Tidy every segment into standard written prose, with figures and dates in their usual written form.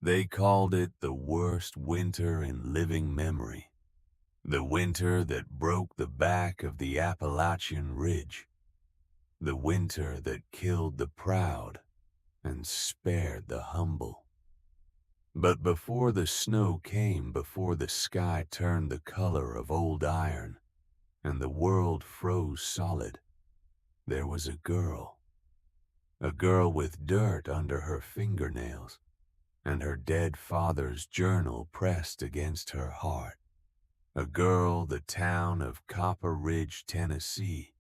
They called it the worst winter in living memory, the winter that broke the back of the Appalachian Ridge, the winter that killed the proud and spared the humble. But before the snow came, before the sky turned the color of old iron and the world froze solid, there was a girl with dirt under her fingernails and her dead father's journal pressed against her heart. A girl the town of Copper Ridge, Tennessee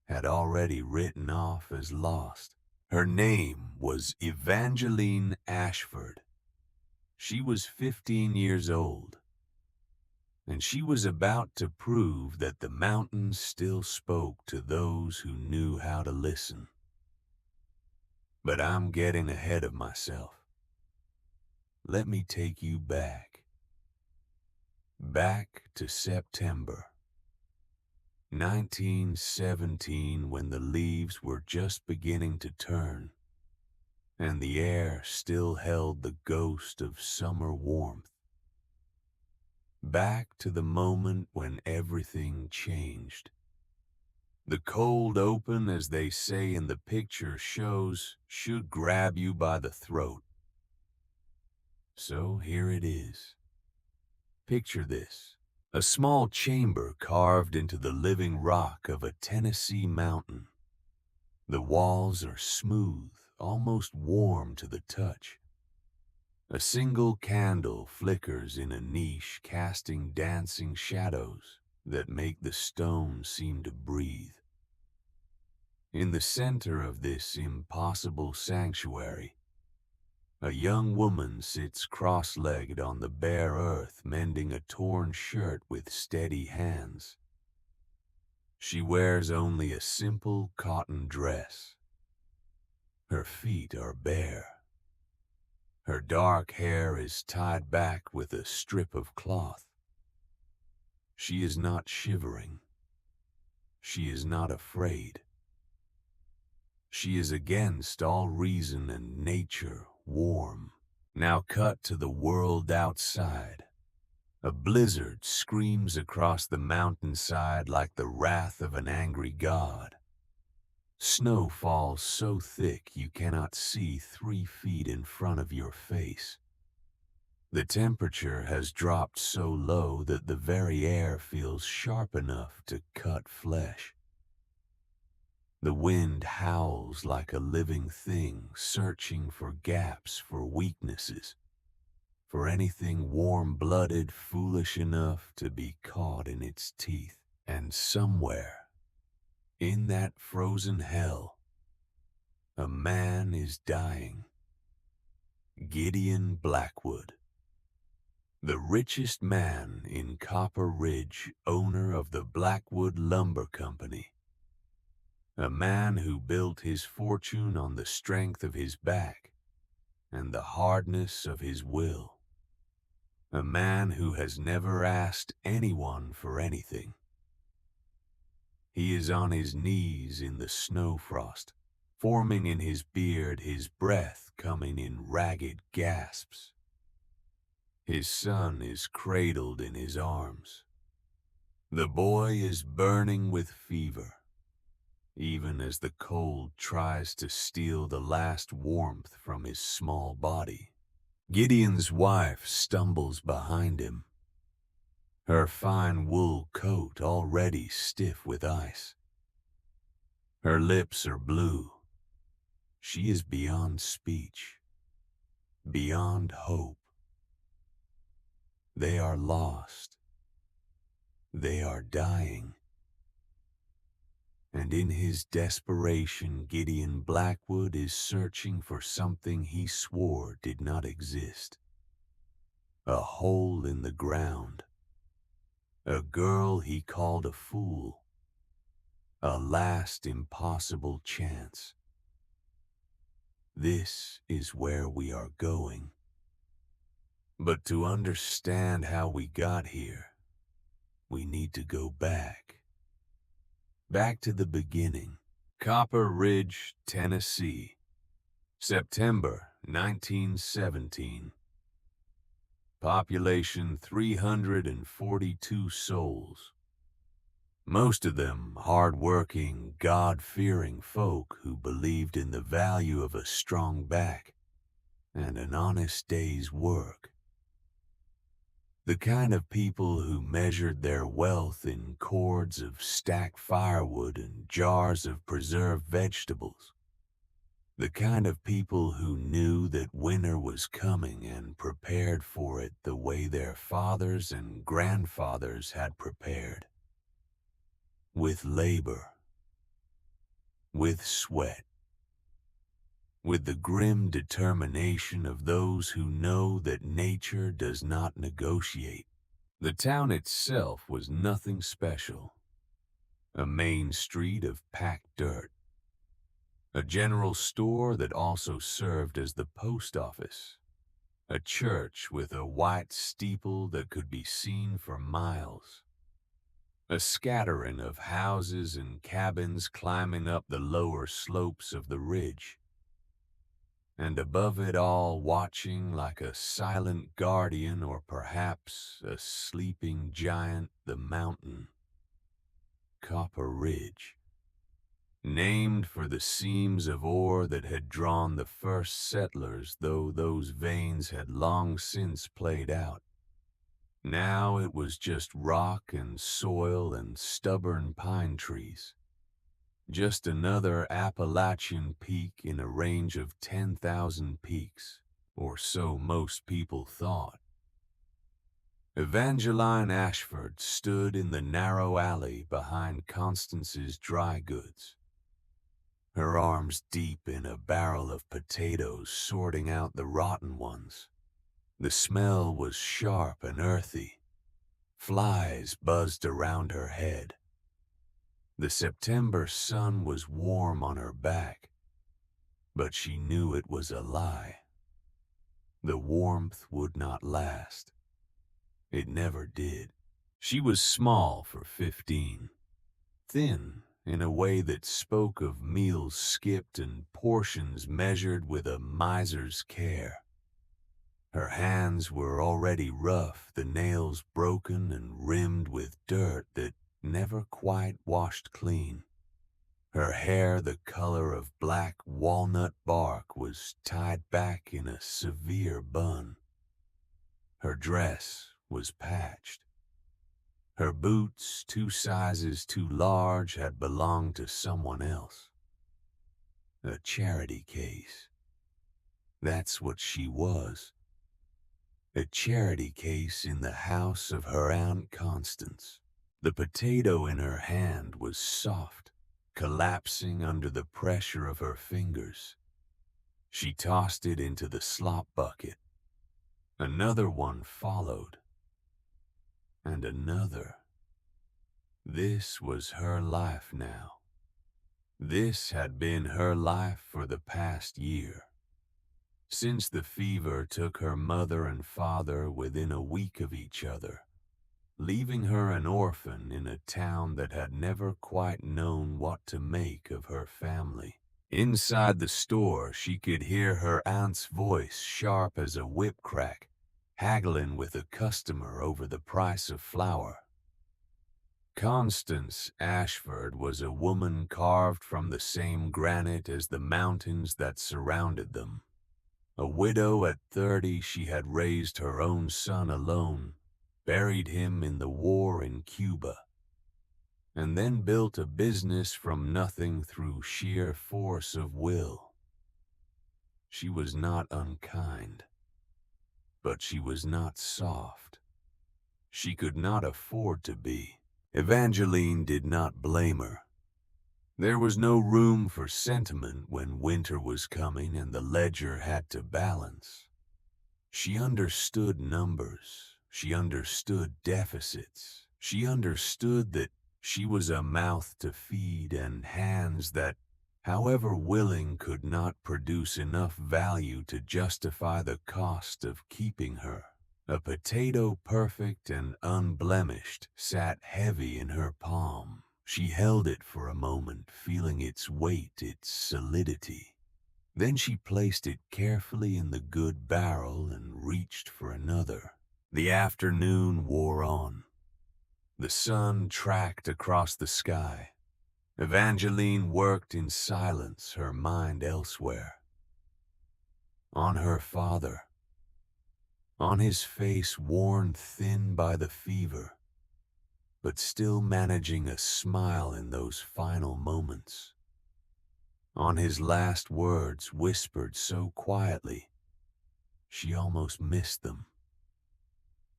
had already written off as lost. Her name was Evangeline Ashford. She was 15 years old, and she was about to prove that the mountains still spoke to those who knew how to listen. But I'm getting ahead of myself. Let me take you back to September 1917, when the leaves were just beginning to turn and the air still held the ghost of summer warmth. Back to the moment when everything changed. The cold open, as they say in the picture shows, should grab you by the throat. So here it is. Picture this: a small chamber carved into the living rock of a Tennessee mountain. The walls are smooth, almost warm to the touch. A single candle flickers in a niche, casting dancing shadows that make the stone seem to breathe. In the center of this impossible sanctuary, a young woman sits cross-legged on the bare earth, mending a torn shirt with steady hands. She wears only a simple cotton dress. Her feet are bare. Her dark hair is tied back with a strip of cloth. She is not shivering. She is not afraid. She is against all reason and nature, warm. Now cut to the world outside. A blizzard screams across the mountainside like the wrath of an angry god. Snow falls so thick you cannot see 3 feet in front of your face. The temperature has dropped so low that the very air feels sharp enough to cut flesh. The wind howls like a living thing, searching for gaps, for weaknesses, for anything warm-blooded, foolish enough to be caught in its teeth. And somewhere, in that frozen hell, a man is dying. Gideon Blackwood, the richest man in Copper Ridge, owner of the Blackwood Lumber Company. A man who built his fortune on the strength of his back and the hardness of his will. A man who has never asked anyone for anything. He is on his knees in the snow frost, forming in his beard, his breath coming in ragged gasps. His son is cradled in his arms. The boy is burning with fever, even as the cold tries to steal the last warmth from his small body. Gideon's wife stumbles behind him, her fine wool coat already stiff with ice. Her lips are blue. She is beyond speech, beyond hope. They are lost. They are dying. And in his desperation, Gideon Blackwood is searching for something he swore did not exist. A hole in the ground. A girl he called a fool. A last impossible chance. This is where we are going. But to understand how we got here, we need to go back. Back to the beginning. Copper Ridge, Tennessee. September 1917. population 342 souls. Most of them hard-working, God-fearing folk who believed in the value of a strong back and an honest day's work. The kind of people who measured their wealth in cords of stacked firewood and jars of preserved vegetables. The kind of people who knew that winter was coming and prepared for it the way their fathers and grandfathers had prepared. With labor, with sweat, with the grim determination of those who know that nature does not negotiate. The town itself was nothing special. A main street of packed dirt. A general store that also served as the post office. A church with a white steeple that could be seen for miles. A scattering of houses and cabins climbing up the lower slopes of the ridge. And above it all, watching like a silent guardian or perhaps a sleeping giant, the mountain. Copper Ridge. Named for the seams of ore that had drawn the first settlers, though those veins had long since played out. Now it was just rock and soil and stubborn pine trees. Just another Appalachian peak in a range of 10,000 peaks, or so most people thought. Evangeline Ashford stood in the narrow alley behind Constance's dry goods. Her arms deep in a barrel of potatoes, sorting out the rotten ones. The smell was sharp and earthy. Flies buzzed around her head. The September sun was warm on her back, but she knew it was a lie. The warmth would not last. It never did. She was small for 15, thin in a way that spoke of meals skipped and portions measured with a miser's care. Her hands were already rough, the nails broken and rimmed with dirt that never quite washed clean. Her hair, the color of black walnut bark, was tied back in a severe bun. Her dress was patched. Her boots, 2 sizes too large, had belonged to someone else. A charity case. That's what she was. A charity case in the house of her Aunt Constance. The potato in her hand was soft, collapsing under the pressure of her fingers. She tossed it into the slop bucket. Another one followed. And another. This was her life now. This had been her life for the past year. Since the fever took her mother and father within a week of each other, leaving her an orphan in a town that had never quite known what to make of her family. Inside the store, she could hear her aunt's voice, sharp as a whip crack, haggling with a customer over the price of flour. Constance Ashford was a woman carved from the same granite as the mountains that surrounded them. A widow at 30, she had raised her own son alone, buried him in the war in Cuba, and then built a business from nothing through sheer force of will. She was not unkind, but she was not soft. She could not afford to be. Evangeline did not blame her. There was no room for sentiment when winter was coming and the ledger had to balance. She understood numbers. She understood deficits. She understood that she was a mouth to feed and hands that, however willing, could not produce enough value to justify the cost of keeping her. A potato, perfect and unblemished, sat heavy in her palm. She held it for a moment, feeling its weight, its solidity. Then she placed it carefully in the good barrel and reached for another. The afternoon wore on. The sun tracked across the sky. Evangeline worked in silence, her mind elsewhere. On her father. On his face worn thin by the fever, but still managing a smile in those final moments. On his last words whispered so quietly, she almost missed them.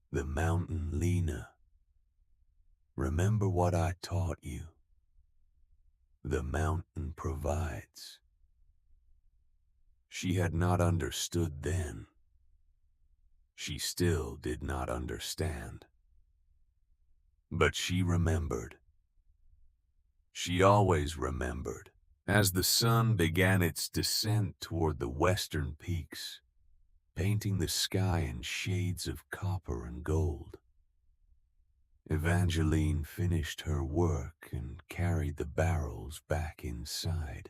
The mountain Lena. Remember what I taught you. The mountain provides. She had not understood then. She still did not understand. But she remembered. She always remembered. As the sun began its descent toward the western peaks, painting the sky in shades of copper and gold, Evangeline finished her work and carried the barrels back inside.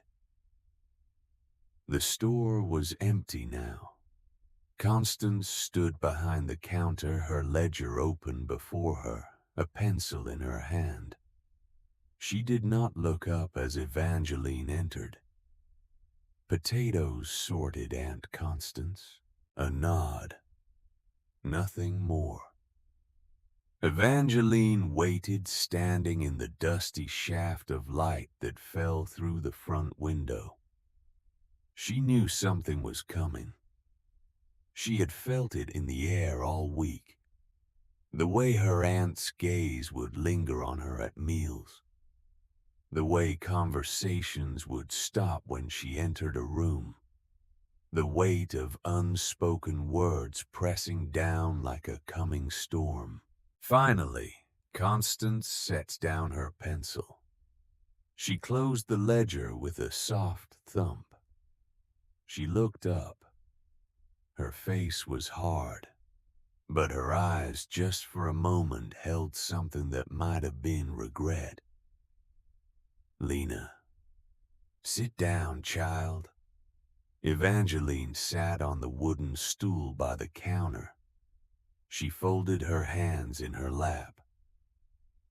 The store was empty now. Constance stood behind the counter, her ledger open before her, a pencil in her hand. She did not look up as Evangeline entered. Potatoes sorted, Aunt Constance. A nod. Nothing more. Evangeline waited, standing in the dusty shaft of light that fell through the front window. She knew something was coming. She had felt it in the air all week. The way her aunt's gaze would linger on her at meals. The way conversations would stop when she entered a room. The weight of unspoken words pressing down like a coming storm. Finally, Constance set down her pencil. She closed the ledger with a soft thump. She looked up. Her face was hard, but her eyes just for a moment held something that might have been regret. Lena, sit down, child. Evangeline sat on the wooden stool by the counter. She folded her hands in her lap.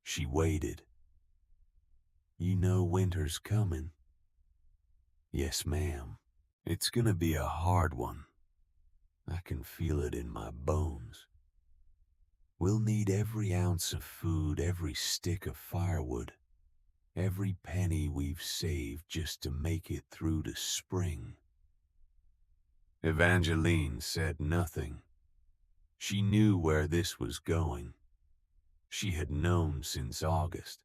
She waited. You know winter's coming. Yes, ma'am. It's gonna be a hard one. I can feel it in my bones. We'll need every ounce of food, every stick of firewood, every penny we've saved just to make it through to spring. Evangeline said nothing. She knew where this was going. She had known since August.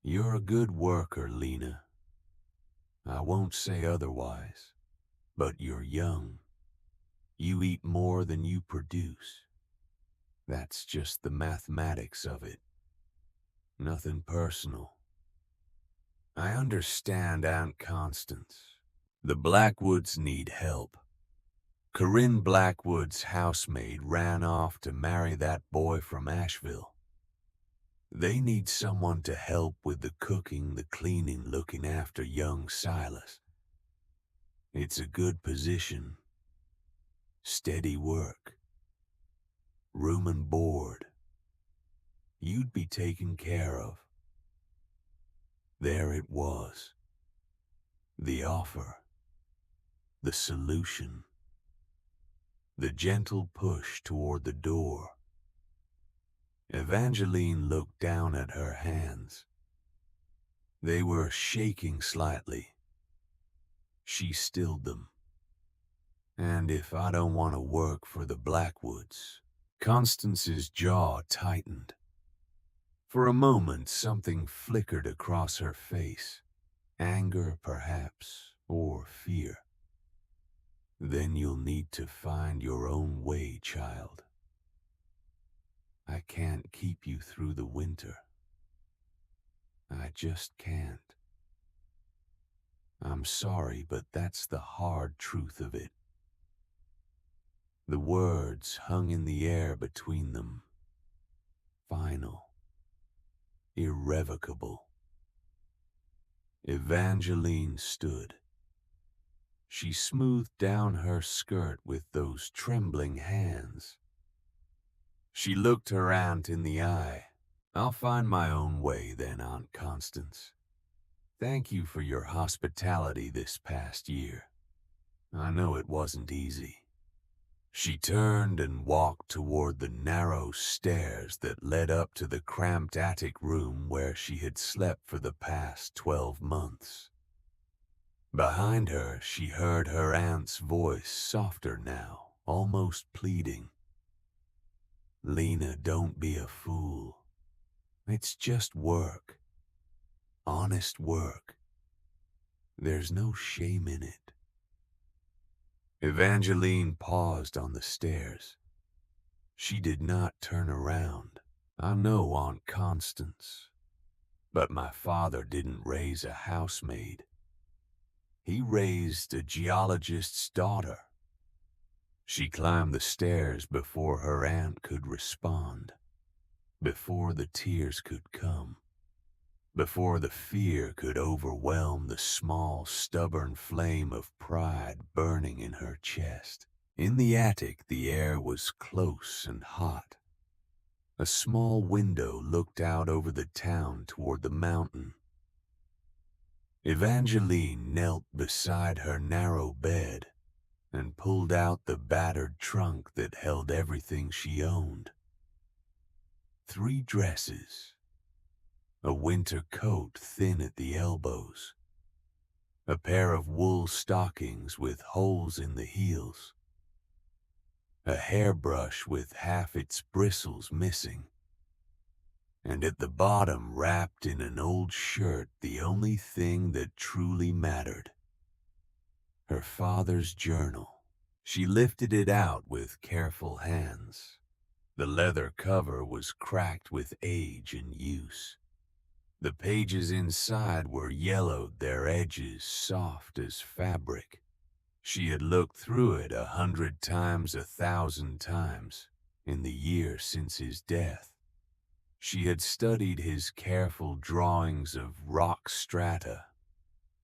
You're a good worker, Lena. I won't say otherwise, but you're young. You eat more than you produce. That's just the mathematics of it. Nothing personal. I understand, Aunt Constance. The Blackwoods need help. Corinne Blackwood's housemaid ran off to marry that boy from Asheville. They need someone to help with the cooking, the cleaning, looking after young Silas. It's a good position. Steady work. Room and board. You'd be taken care of. There it was. The offer. The solution. The gentle push toward the door. Evangeline looked down at her hands. They were shaking slightly. She stilled them. And if I don't want to work for the Blackwoods, Constance's jaw tightened. For a moment, something flickered across her face. Anger, perhaps, or fear. Then you'll need to find your own way, child. I can't keep you through the winter. I just can't. I'm sorry, but that's the hard truth of it. The words hung in the air between them. Final. Irrevocable. Evangeline stood. She smoothed down her skirt with those trembling hands. She looked her aunt in the eye. "I'll find my own way then, Aunt Constance. Thank you for your hospitality this past year. I know it wasn't easy." She turned and walked toward the narrow stairs that led up to the cramped attic room where she had slept for the past 12 months. Behind her, she heard her aunt's voice, softer now, almost pleading. "Lena, don't be a fool. It's just work. Honest work. There's no shame in it." Evangeline paused on the stairs. She did not turn around. "I know, Aunt Constance, but my father didn't raise a housemaid. He raised a geologist's daughter." She climbed the stairs before her aunt could respond, before the tears could come, before the fear could overwhelm the small, stubborn flame of pride burning in her chest. In the attic, the air was close and hot. A small window looked out over the town toward the mountain. Evangeline knelt beside her narrow bed and pulled out the battered trunk that held everything she owned. 3 dresses, a winter coat thin at the elbows, a pair of wool stockings with holes in the heels, a hairbrush with half its bristles missing, and at the bottom, wrapped in an old shirt, the only thing that truly mattered: her father's journal. She lifted it out with careful hands. The leather cover was cracked with age and use. The pages inside were yellowed, their edges soft as fabric. She had looked through it 100 times, 1,000 times, in the year since his death. She had studied his careful drawings of rock strata.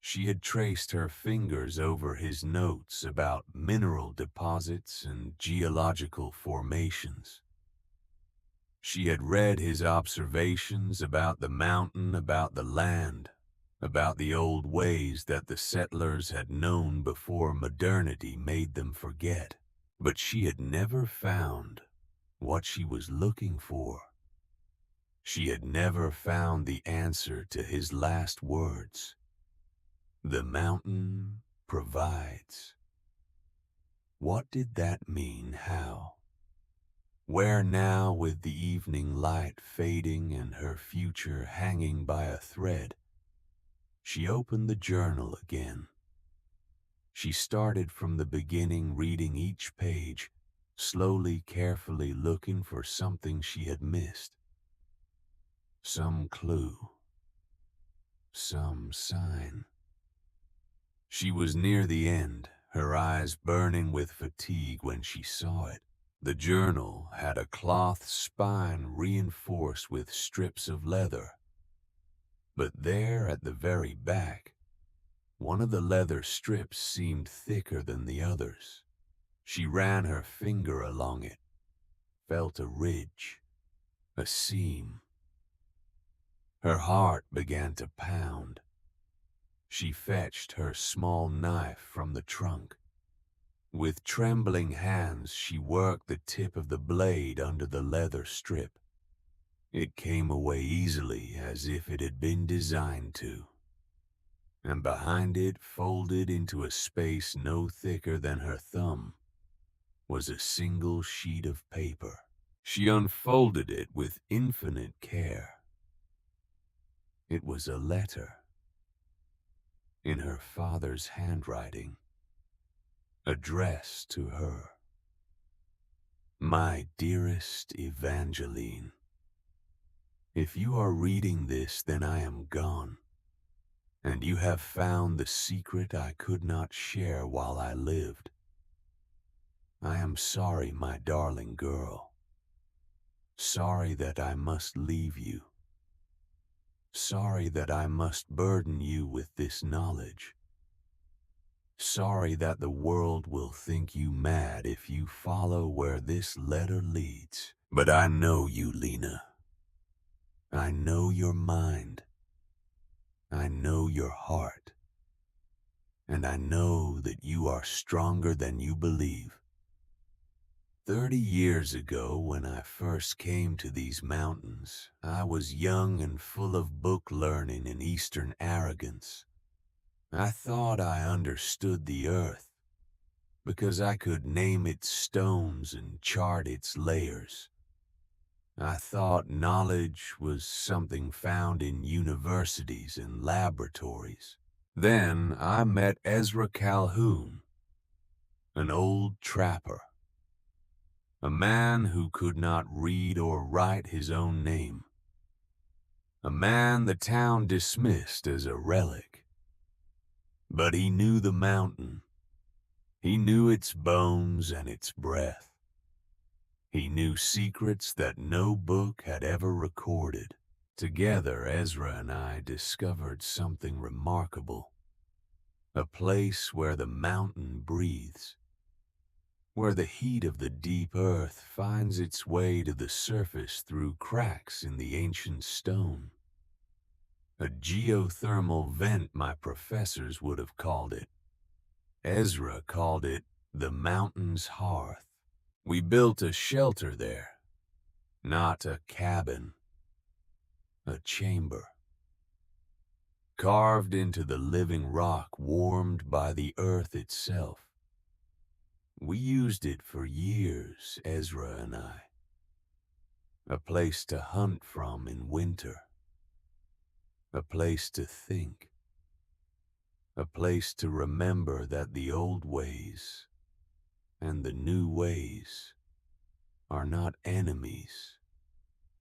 She had traced her fingers over his notes about mineral deposits and geological formations. She had read his observations about the mountain, about the land, about the old ways that the settlers had known before modernity made them forget. But she had never found what she was looking for. She had never found the answer to his last words: "The mountain provides." What did that mean? How? Where now, with the evening light fading and her future hanging by a thread? She opened the journal again. She started from the beginning, reading each page, slowly, carefully looking for something she had missed. Some clue. Some sign. She was near the end, her eyes burning with fatigue when she saw it. The journal had a cloth spine reinforced with strips of leather. But there at the very back, one of the leather strips seemed thicker than the others. She ran her finger along it, felt a ridge, a seam. Her heart began to pound. She fetched her small knife from the trunk. With trembling hands, she worked the tip of the blade under the leather strip. It came away easily, as if it had been designed to. And behind it, folded into a space no thicker than her thumb, was a single sheet of paper. She unfolded it with infinite care. It was a letter, in her father's handwriting, addressed to her. "My dearest Evangeline, if you are reading this, then I am gone, and you have found the secret I could not share while I lived. I am sorry, my darling girl. Sorry that I must leave you. Sorry that I must burden you with this knowledge. Sorry that the world will think you mad if you follow where this letter leads. But I know you, Lena. I know your mind. I know your heart. And I know that you are stronger than you believe. 30 years ago, when I first came to these mountains, I was young and full of book learning and Eastern arrogance. I thought I understood the earth because I could name its stones and chart its layers. I thought knowledge was something found in universities and laboratories. Then I met Ezra Calhoun, an old trapper, a man who could not read or write his own name, a man the town dismissed as a relic. But he knew the mountain. He knew its bones and its breath. He knew secrets that no book had ever recorded. Together, Ezra and I discovered something remarkable. A place where the mountain breathes, where the heat of the deep earth finds its way to the surface through cracks in the ancient stone. A geothermal vent, my professors would have called it. Ezra called it the mountain's hearth. We built a shelter there, not a cabin, a chamber. Carved into the living rock, warmed by the earth itself. We used it for years, Ezra and I. A place to hunt from in winter. A place to think. A place to remember that the old ways and the new ways are not enemies,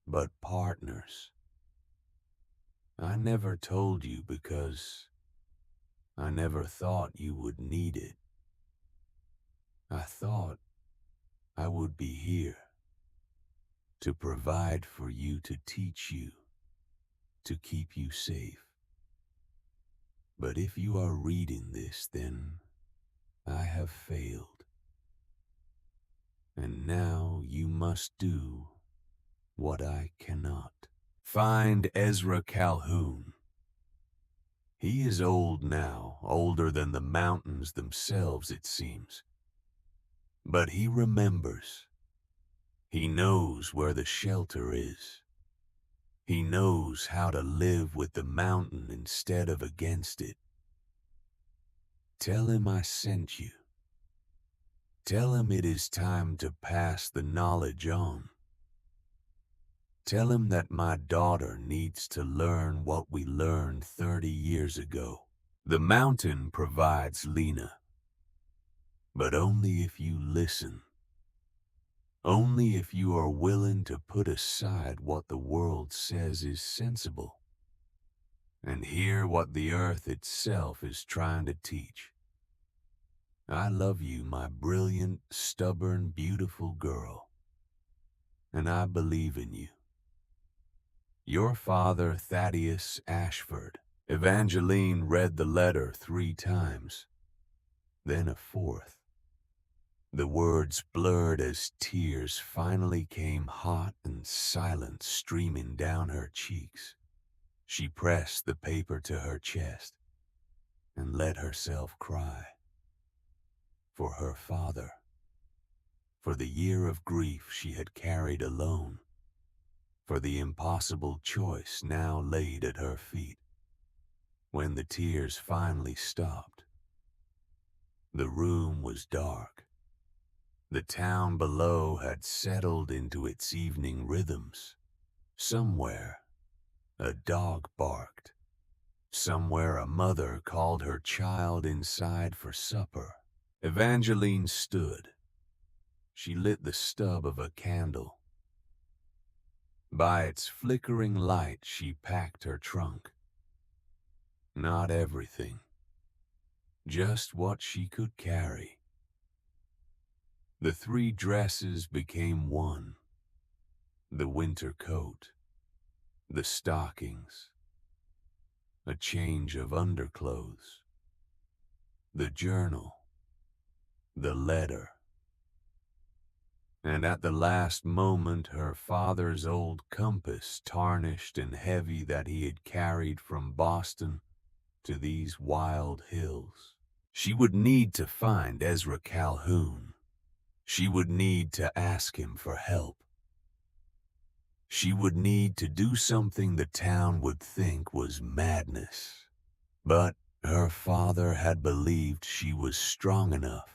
but partners. I never told you because I never thought you would need it. I thought I would be here to provide for you, to teach you, to keep you safe. But if you are reading this, then I have failed. And now you must do what I cannot. Find Ezra Calhoun. He is old now, older than the mountains themselves, it seems. But he remembers. He knows where the shelter is. He knows how to live with the mountain instead of against it. Tell him I sent you. Tell him it is time to pass the knowledge on. Tell him that my daughter needs to learn what we learned 30 years ago. The mountain provides Lena, but only if you listen. Only if you are willing to put aside what the world says is sensible and hear what the earth itself is trying to teach. I love you, my brilliant, stubborn, beautiful girl, and I believe in you. Your father, Thaddeus Ashford. Evangeline read the letter 3 times, then a 4th. The words blurred as tears finally came hot and silent streaming down her cheeks. She pressed the paper to her chest and let herself cry. For her father. For the year of grief she had carried alone. For the impossible choice now laid at her feet. When the tears finally stopped, the room was dark. The town below had settled into its evening rhythms. Somewhere, a dog barked. Somewhere a mother called her child inside for supper. Evangeline stood. She lit the stub of a candle. By its flickering light, she packed her trunk. Not everything, just what she could carry. The 3 dresses became one. The winter coat, the stockings, a change of underclothes, the journal, the letter, and at the last moment her father's old compass, tarnished and heavy that he had carried from Boston to these wild hills. She would need to find Ezra Calhoun. She would need to ask him for help. She would need to do something the town would think was madness. But her father had believed she was strong enough,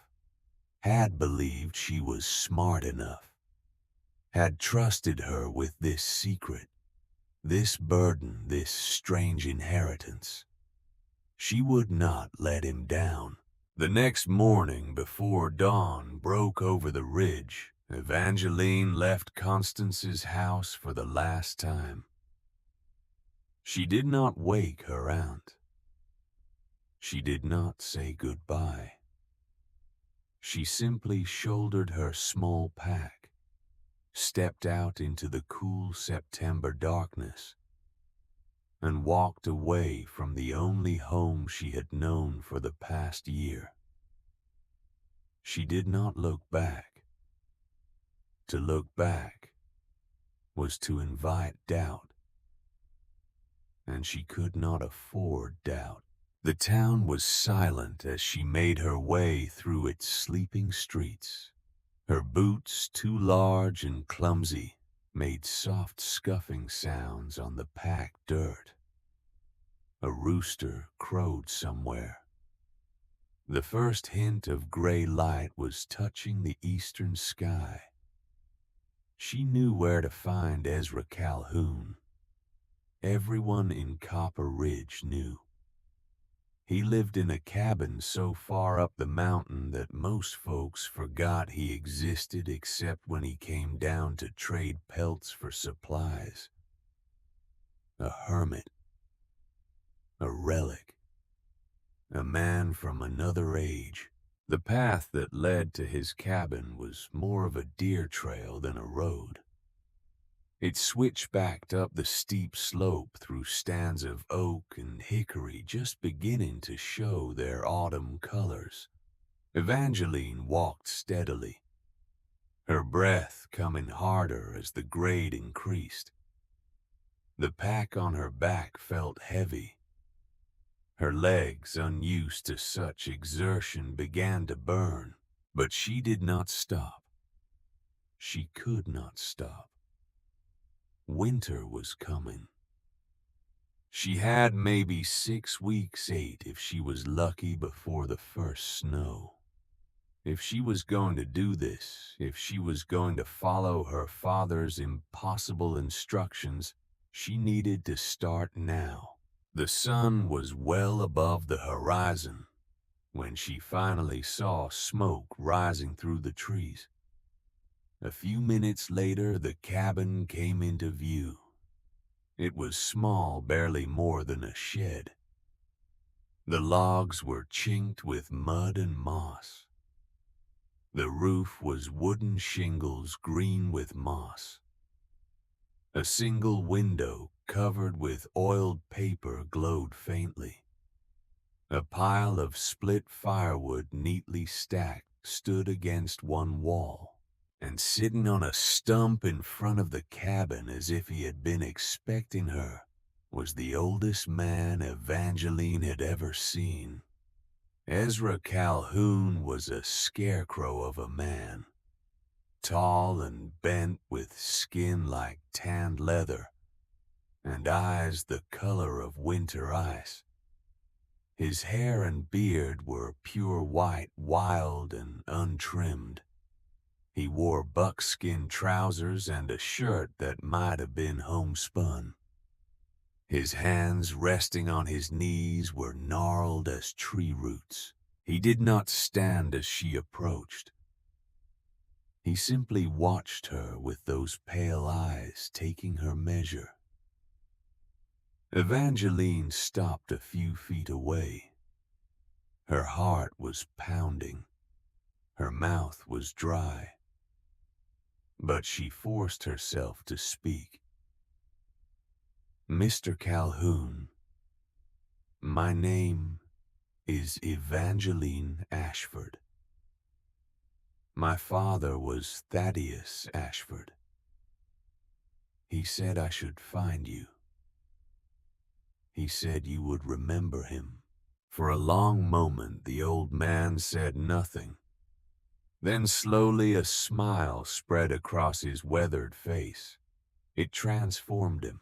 had believed she was smart enough, had trusted her with this secret, this burden, this strange inheritance. She would not let him down. The next morning, before dawn broke over the ridge, Evangeline left Constance's house for the last time. She did not wake her aunt. She did not say goodbye. She simply shouldered her small pack, stepped out into the cool September darkness, and walked away from the only home she had known for the past year. She did not look back. To look back was to invite doubt, and she could not afford doubt. The town was silent as she made her way through its sleeping streets. Her boots, too large and clumsy, made soft scuffing sounds on the packed dirt. A rooster crowed somewhere. The first hint of gray light was touching the eastern sky. She knew where to find Ezra Calhoun. Everyone in Copper Ridge knew. He lived in a cabin so far up the mountain that most folks forgot he existed except when he came down to trade pelts for supplies. A hermit. A relic. A man from another age. The path that led to his cabin was more of a deer trail than a road. It switchbacked up the steep slope through stands of oak and hickory just beginning to show their autumn colors. Evangeline walked steadily, her breath coming harder as the grade increased. The pack on her back felt heavy. Her legs, unused to such exertion, began to burn, but she did not stop. She could not stop. Winter was coming. She had maybe 6 weeks, 8 if she was lucky, before the first snow. If she was going to do this, if she was going to follow her father's impossible instructions, she needed to start now. The sun was well above the horizon when she finally saw smoke rising through the trees. A few minutes later, the cabin came into view. It was small, barely more than a shed. The logs were chinked with mud and moss. The roof was wooden shingles green with moss. A single window covered with oiled paper glowed faintly. A pile of split firewood neatly stacked stood against one wall. And sitting on a stump in front of the cabin as if he had been expecting her was the oldest man Evangeline had ever seen. Ezra Calhoun was a scarecrow of a man, tall and bent with skin like tanned leather and eyes the color of winter ice. His hair and beard were pure white, wild and untrimmed. He wore buckskin trousers and a shirt that might have been homespun. His hands resting on his knees were gnarled as tree roots. He did not stand as she approached. He simply watched her with those pale eyes, taking her measure. Evangeline stopped a few feet away. Her heart was pounding. Her mouth was dry. But she forced herself to speak. "Mr. Calhoun, my name is Evangeline Ashford." My father was Thaddeus Ashford. He said I should find you. He said you would remember him. For a long moment the old man said nothing. Then slowly a smile spread across his weathered face. It transformed him,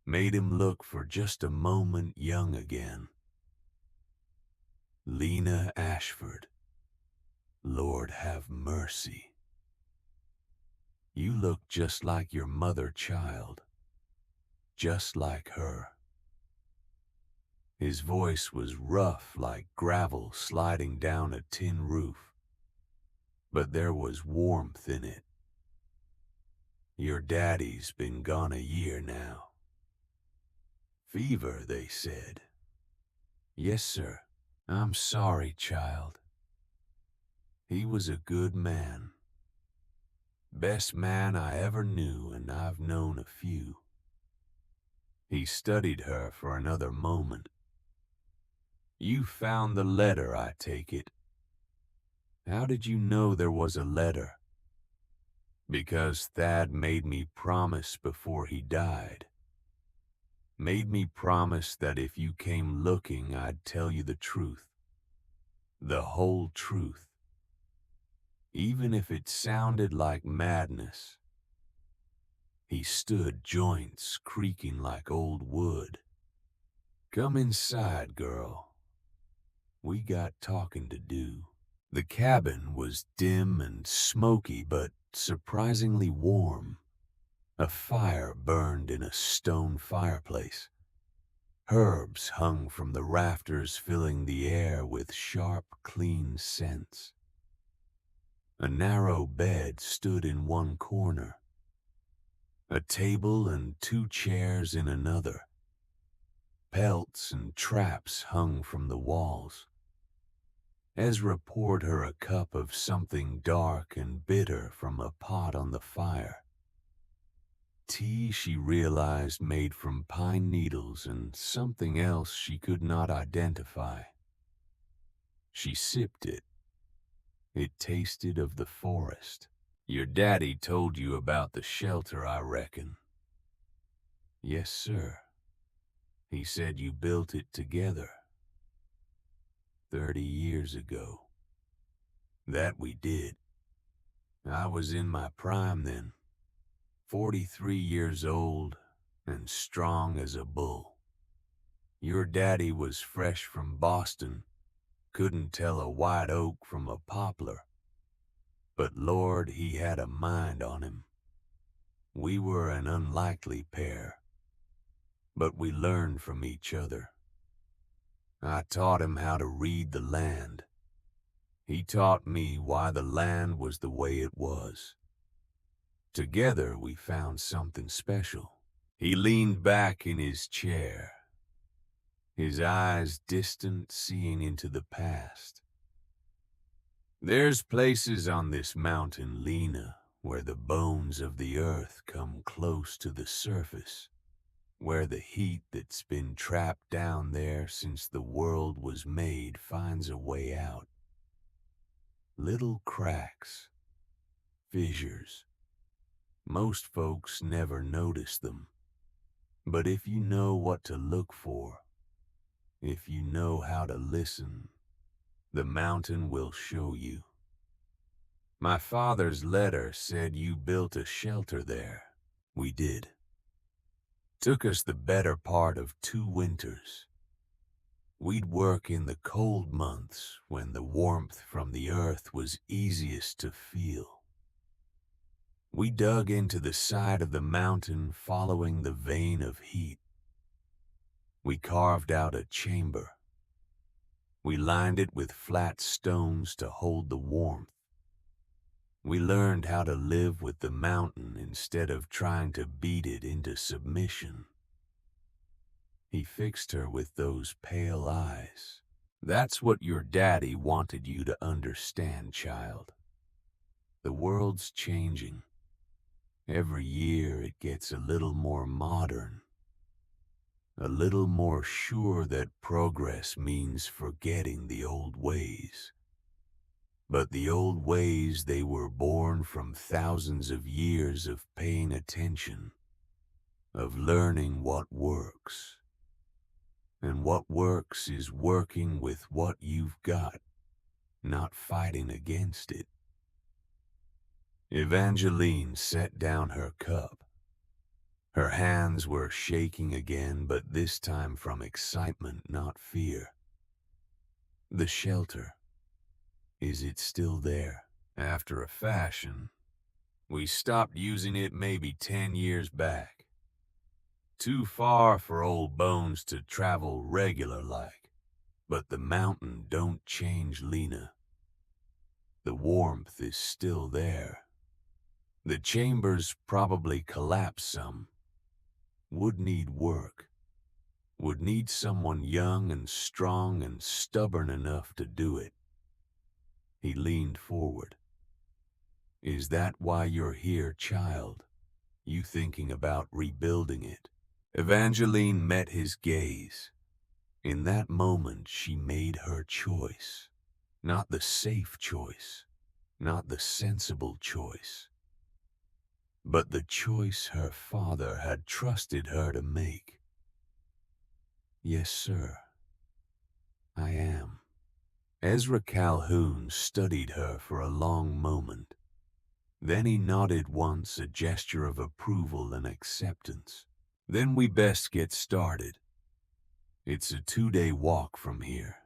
made him look for just a moment young again. Lena Ashford, Lord have mercy. You look just like your mother, child, just like her. His voice was rough like gravel sliding down a tin roof, but there was warmth in it. Your daddy's been gone a year now. Fever, they said. Yes, sir. I'm sorry, child. He was a good man. Best man I ever knew, and I've known a few. He studied her for another moment. You found the letter, I take it. How did you know there was a letter? Because Thad made me promise before he died. Made me promise that if you came looking, I'd tell you the truth. The whole truth. Even if it sounded like madness. He stood, joints creaking like old wood. Come inside, girl. We got talking to do. The cabin was dim and smoky, but surprisingly warm. A fire burned in a stone fireplace. Herbs hung from the rafters, filling the air with sharp, clean scents. A narrow bed stood in one corner. A table and 2 chairs in another. Pelts and traps hung from the walls. Ezra poured her a cup of something dark and bitter from a pot on the fire. Tea, she realized, made from pine needles and something else she could not identify. She sipped it. It tasted of the forest. Your daddy told you about the shelter, I reckon. Yes, sir. He said you built it together. 30 years ago. That we did. I was in my prime then. 43 years old and strong as a bull. Your daddy was fresh from Boston, couldn't tell a white oak from a poplar. But Lord, he had a mind on him. We were an unlikely pair, but we learned from each other. I taught him how to read the land. He taught me why the land was the way it was. Together we found something special. He leaned back in his chair, his eyes distant, seeing into the past. There's places on this mountain, Lena, where the bones of the earth come close to the surface, where the heat that's been trapped down there since the world was made finds a way out. Little cracks, fissures. Most folks never notice them. But if you know what to look for, if you know how to listen, the mountain will show you. My father's letter said you built a shelter there. We did. Took us the better part of 2 winters. We'd work in the cold months when the warmth from the earth was easiest to feel. We dug into the side of the mountain following the vein of heat. We carved out a chamber. We lined it with flat stones to hold the warmth. We learned how to live with the mountain instead of trying to beat it into submission. He fixed her with those pale eyes. That's what your daddy wanted you to understand, child. The world's changing. Every year it gets a little more modern, a little more sure that progress means forgetting the old ways. But the old ways, they were born from thousands of years of paying attention, of learning what works. And what works is working with what you've got, not fighting against it. Evangeline set down her cup. Her hands were shaking again, but this time from excitement, not fear. The shelter. Is it still there? After a fashion. We stopped using it maybe 10 years back. Too far for old bones to travel regular like. But the mountain don't change, Lena. The warmth is still there. The chambers probably collapse some. Would need work. Would need someone young and strong and stubborn enough to do it. He leaned forward. Is that why you're here, child? You thinking about rebuilding it? Evangeline met his gaze. In that moment, she made her choice. Not the safe choice, not the sensible choice, but the choice her father had trusted her to make. Yes, sir, I am. Ezra Calhoun studied her for a long moment. Then he nodded once, a gesture of approval and acceptance. Then we best get started. It's a 2-day walk from here.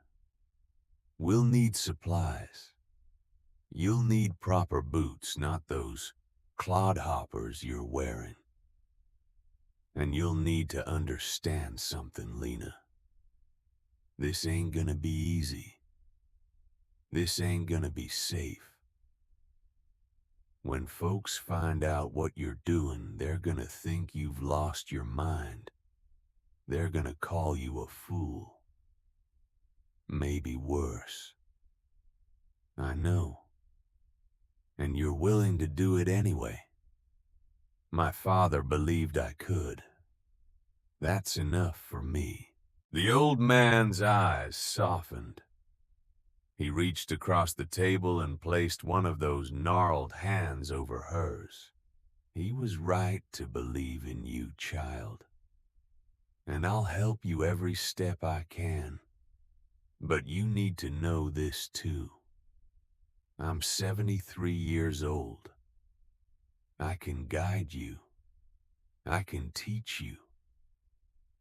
We'll need supplies. You'll need proper boots, not those clodhoppers you're wearing. And you'll need to understand something, Lena. This ain't gonna be easy. This ain't gonna be safe. When folks find out what you're doing, they're gonna think you've lost your mind. They're gonna call you a fool. Maybe worse. I know. And you're willing to do it anyway. My father believed I could. That's enough for me. The old man's eyes softened. He reached across the table and placed one of those gnarled hands over hers. He was right to believe in you, child. And I'll help you every step I can. But you need to know this too. I'm 73 years old. I can guide you. I can teach you.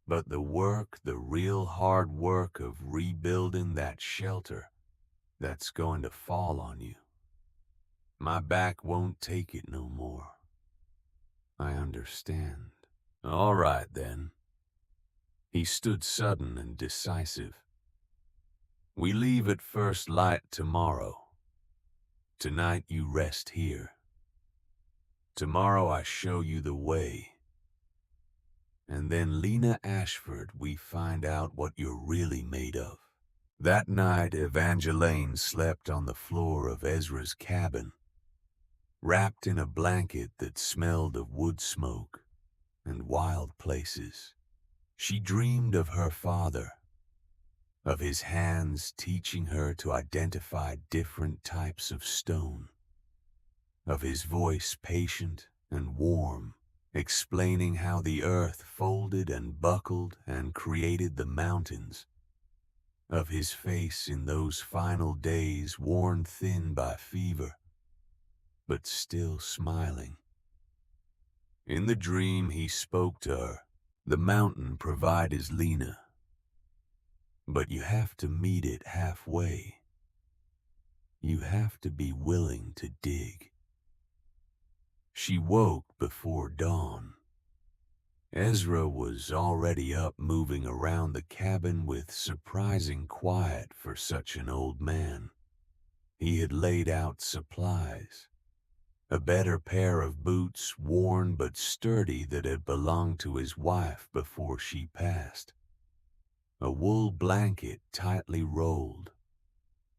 But the work, the real hard work of rebuilding that shelter, that's going to fall on you. My back won't take it no more. I understand. All right, then. He stood sudden and decisive. We leave at first light tomorrow. Tonight you rest here. Tomorrow I show you the way. And then, Lena Ashford, we find out what you're really made of. That night, Evangeline slept on the floor of Ezra's cabin, wrapped in a blanket that smelled of wood smoke and wild places. She dreamed of her father, of his hands teaching her to identify different types of stone, of his voice patient and warm, explaining how the earth folded and buckled and created the mountains, of his face in those final days worn thin by fever, but still smiling. In the dream he spoke to her. The mountain provides Lena, but you have to meet it halfway. You have to be willing to dig. She woke before dawn. Ezra was already up, moving around the cabin with surprising quiet for such an old man. He had laid out supplies. A better pair of boots, worn but sturdy, that had belonged to his wife before she passed. A wool blanket tightly rolled.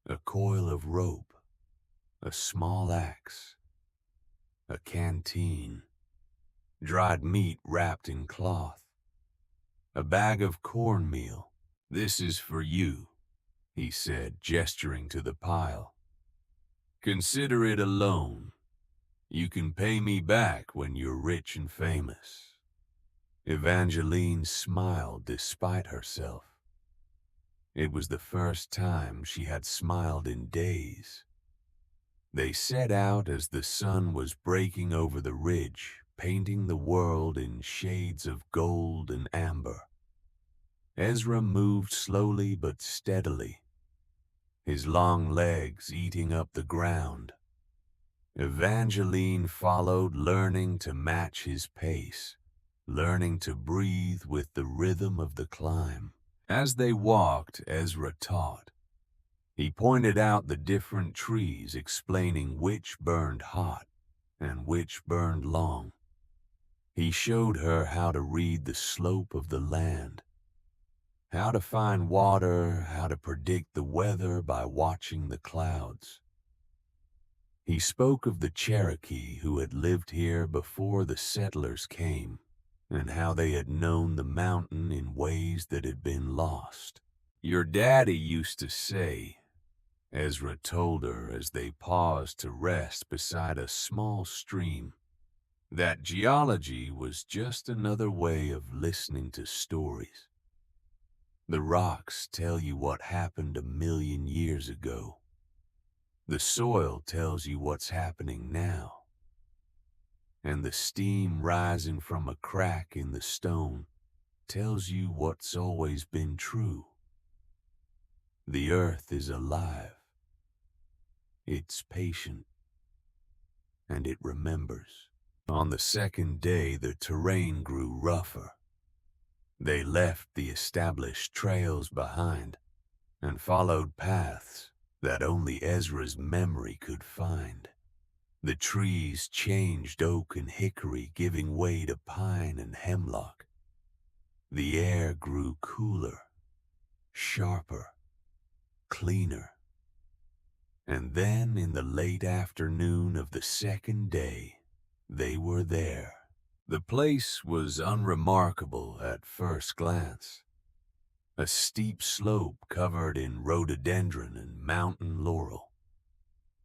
A coil of rope. A small axe. A canteen. Dried meat wrapped in cloth. A bag of cornmeal. This is for you, he said, gesturing to the pile. Consider it a loan. You can pay me back when you're rich and famous." Evangeline smiled despite herself. It was the first time she had smiled in days. They set out as the sun was breaking over the ridge, painting the world in shades of gold and amber. Ezra moved slowly but steadily, his long legs eating up the ground. Evangeline followed, learning to match his pace, learning to breathe with the rhythm of the climb. As they walked, Ezra taught. He pointed out the different trees, explaining which burned hot and which burned long. He showed her how to read the slope of the land, how to find water, how to predict the weather by watching the clouds. He spoke of the Cherokee who had lived here before the settlers came, and how they had known the mountain in ways that had been lost. "Your daddy used to say," Ezra told her as they paused to rest beside a small stream, "that geology was just another way of listening to stories. The rocks tell you what happened 1,000,000 years ago. The soil tells you what's happening now. And the steam rising from a crack in the stone tells you what's always been true. The earth is alive. It's patient. And it remembers." On the second day, the terrain grew rougher. They left the established trails behind and followed paths that only Ezra's memory could find. The trees changed oak and hickory, giving way to pine and hemlock. The air grew cooler, sharper, cleaner. And then, in the late afternoon of the second day, they were there. The place was unremarkable at first glance. A steep slope covered in rhododendron and mountain laurel.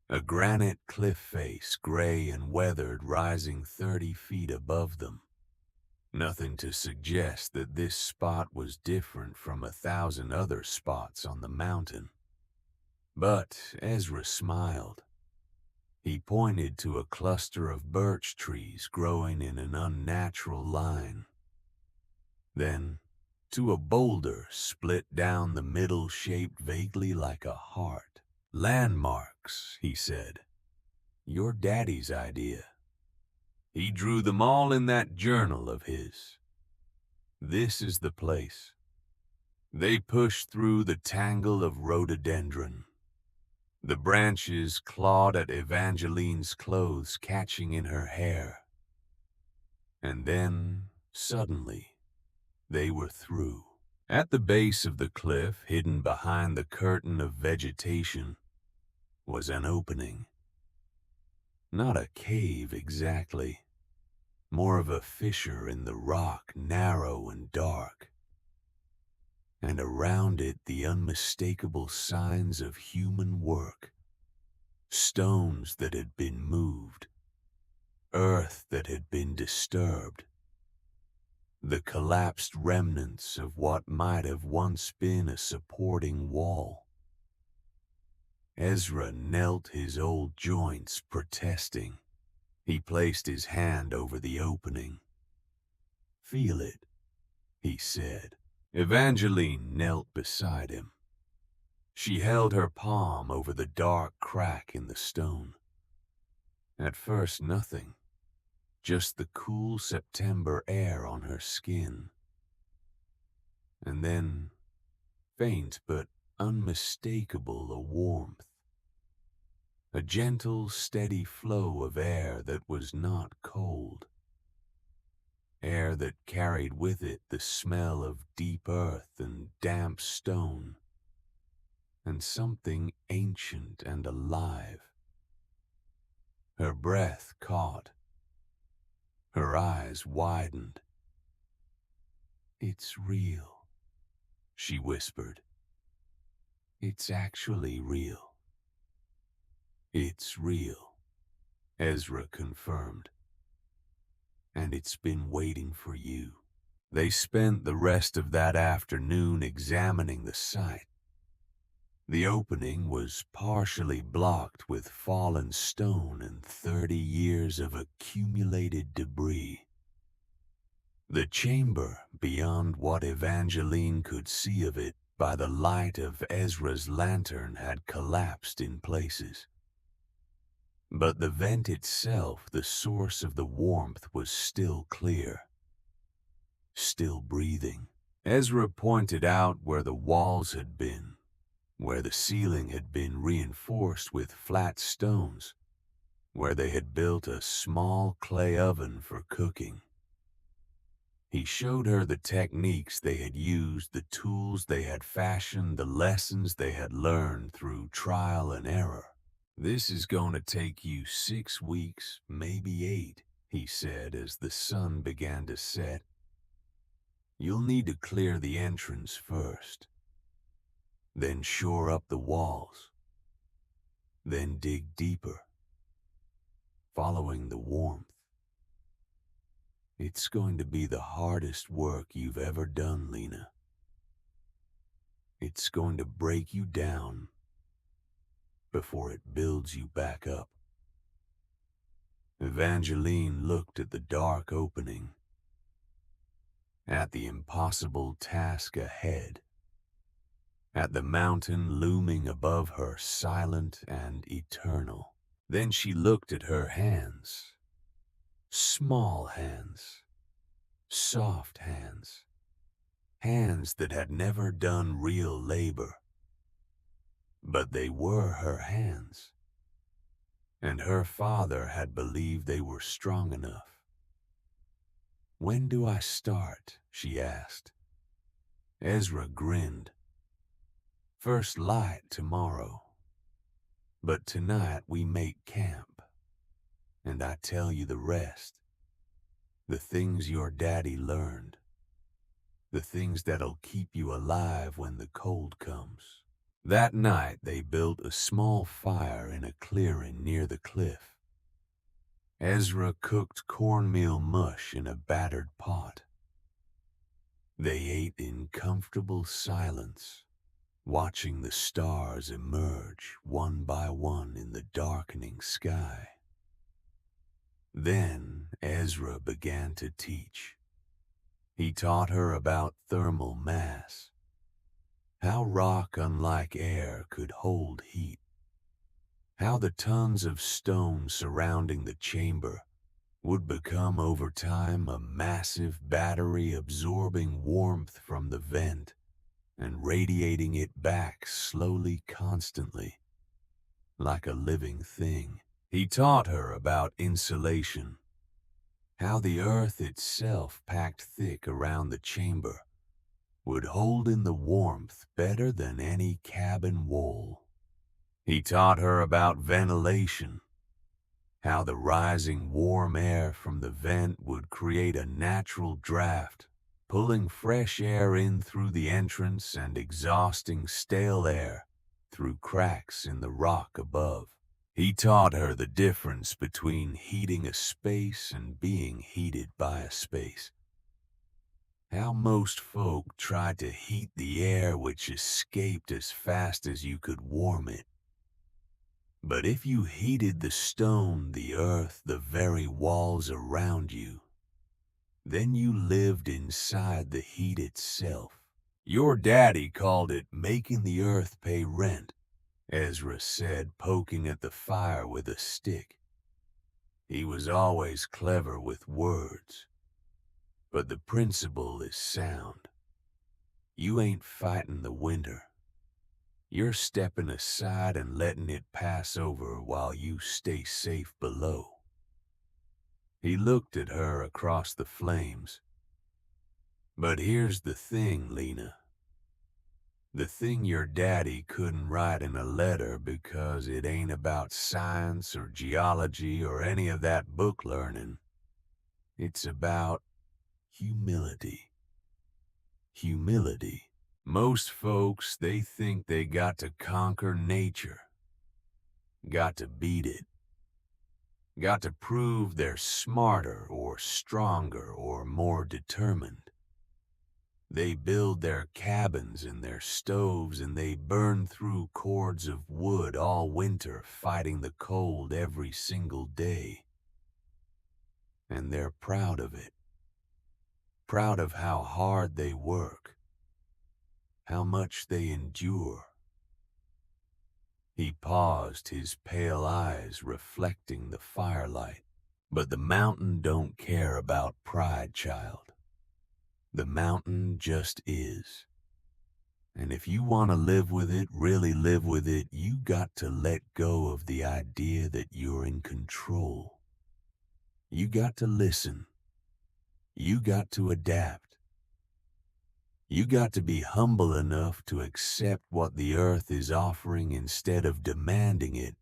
A granite cliff face, gray and weathered, rising 30 feet above them. Nothing to suggest that this spot was different from 1,000 other spots on the mountain. But Ezra smiled. He pointed to a cluster of birch trees growing in an unnatural line. Then to a boulder split down the middle, shaped vaguely like a heart. "Landmarks," he said. "Your daddy's idea. He drew them all in that journal of his. This is the place." They pushed through the tangle of rhododendron. The branches clawed at Evangeline's clothes, catching in her hair. And then, suddenly, they were through. At the base of the cliff, hidden behind the curtain of vegetation, was an opening. Not a cave exactly, more of a fissure in the rock, narrow and dark. And around it, the unmistakable signs of human work. Stones that had been moved, earth that had been disturbed, the collapsed remnants of what might have once been a supporting wall. Ezra knelt, his old joints protesting. He placed his hand over the opening. "Feel it," he said. Evangeline knelt beside him. She held her palm over the dark crack in the stone. At first, nothing, just the cool September air on her skin. And then, faint but unmistakable, a warmth. A gentle, steady flow of air that was not cold. Air that carried with it the smell of deep earth and damp stone, and something ancient and alive. Her breath caught. Her eyes widened. "It's real," she whispered. "It's actually real." It's real, Ezra confirmed, and it's been waiting for you. They spent the rest of that afternoon examining the site. The opening was partially blocked with fallen stone and 30 years of accumulated debris. The chamber, beyond what Evangeline could see of it by the light of Ezra's lantern, had collapsed in places. But the vent itself, the source of the warmth, was still clear, still breathing. Ezra pointed out where the walls had been, where the ceiling had been reinforced with flat stones, where they had built a small clay oven for cooking. He showed her the techniques they had used, the tools they had fashioned, the lessons they had learned through trial and error. "This is going to take you 6 weeks, maybe 8, he said as the sun began to set. "You'll need to clear the entrance first, then shore up the walls, then dig deeper, following the warmth. It's going to be the hardest work you've ever done, Lena. It's going to break you down before it builds you back up." Evangeline looked at the dark opening, at the impossible task ahead, at the mountain looming above her, silent and eternal. Then she looked at her hands. Small hands, soft hands, hands that had never done real labor. But they were her hands, and her father had believed they were strong enough. "When do I start?" she asked. Ezra grinned. "First light tomorrow. But tonight we make camp, and I tell you the rest. The things your daddy learned. The things that'll keep you alive when the cold comes." That night they built a small fire in a clearing near the cliff. Ezra cooked cornmeal mush in a battered pot. They ate in comfortable silence, watching the stars emerge one by one in the darkening sky. Then Ezra began to teach. He taught her about thermal mass, how rock, unlike air, could hold heat, how the tons of stone surrounding the chamber would become over time a massive battery absorbing warmth from the vent and radiating it back slowly, constantly, like a living thing. He taught her about insulation, how the earth itself, packed thick around the chamber, would hold in the warmth better than any cabin wall. He taught her about ventilation, how the rising warm air from the vent would create a natural draft, pulling fresh air in through the entrance and exhausting stale air through cracks in the rock above. He taught her the difference between heating a space and being heated by a space. How most folk tried to heat the air which escaped as fast as you could warm it. But if you heated the stone, the earth, the very walls around you, then you lived inside the heat itself. "Your daddy called it making the earth pay rent," Ezra said, poking at the fire with a stick. "He was always clever with words, but the principle is sound. You ain't fighting the winter. You're stepping aside and letting it pass over while you stay safe below." He looked at her across the flames. "But here's the thing, Lena. The thing your daddy couldn't write in a letter because it ain't about science or geology or any of that book learning. It's about humility. Humility. Most folks, they think they got to conquer nature. got to beat it, got to prove they're smarter or stronger or more determined. They build their cabins and their stoves, and they burn through cords of wood all winter, fighting the cold every single day. And they're proud of it, proud of how hard they work, how much they endure. He paused, his pale eyes reflecting the firelight. But the mountain don't care about pride, child. The mountain just is. And if you want to live with it, really live with it, you got to let go of the idea that you're in control. You got to listen. You got to adapt. You got to be humble enough to accept what the earth is offering instead of demanding it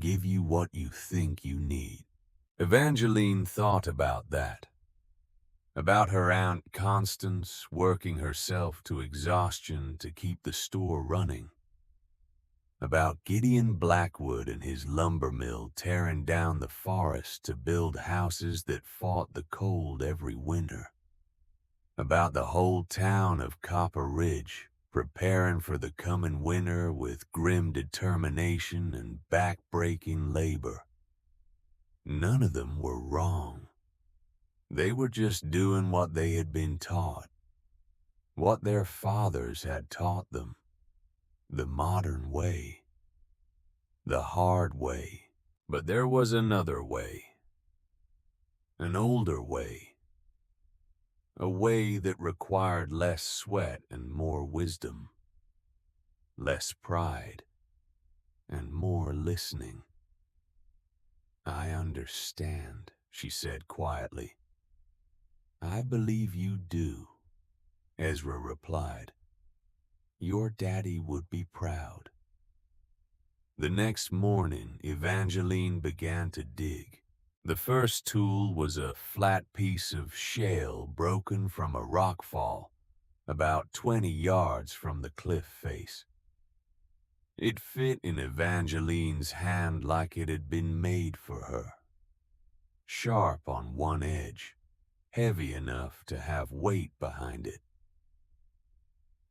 give you what you think you need. Evangeline thought about that. About her Aunt Constance working herself to exhaustion to keep the store running. About Gideon Blackwood and his lumber mill tearing down the forest to build houses that fought the cold every winter. About the whole town of Copper Ridge preparing for the coming winter with grim determination and back-breaking labor. None of them were wrong. They were just doing what they had been taught, what their fathers had taught them, the modern way, the hard way. But there was another way, an older way, a way that required less sweat and more wisdom, less pride and more listening. "I understand," she said quietly. "I believe you do," Ezra replied. "Your daddy would be proud." The next morning, Evangeline began to dig. The first tool was a flat piece of shale broken from a rockfall about 20 yards from the cliff face. It fit in Evangeline's hand like it had been made for her. Sharp on one edge, heavy enough to have weight behind it.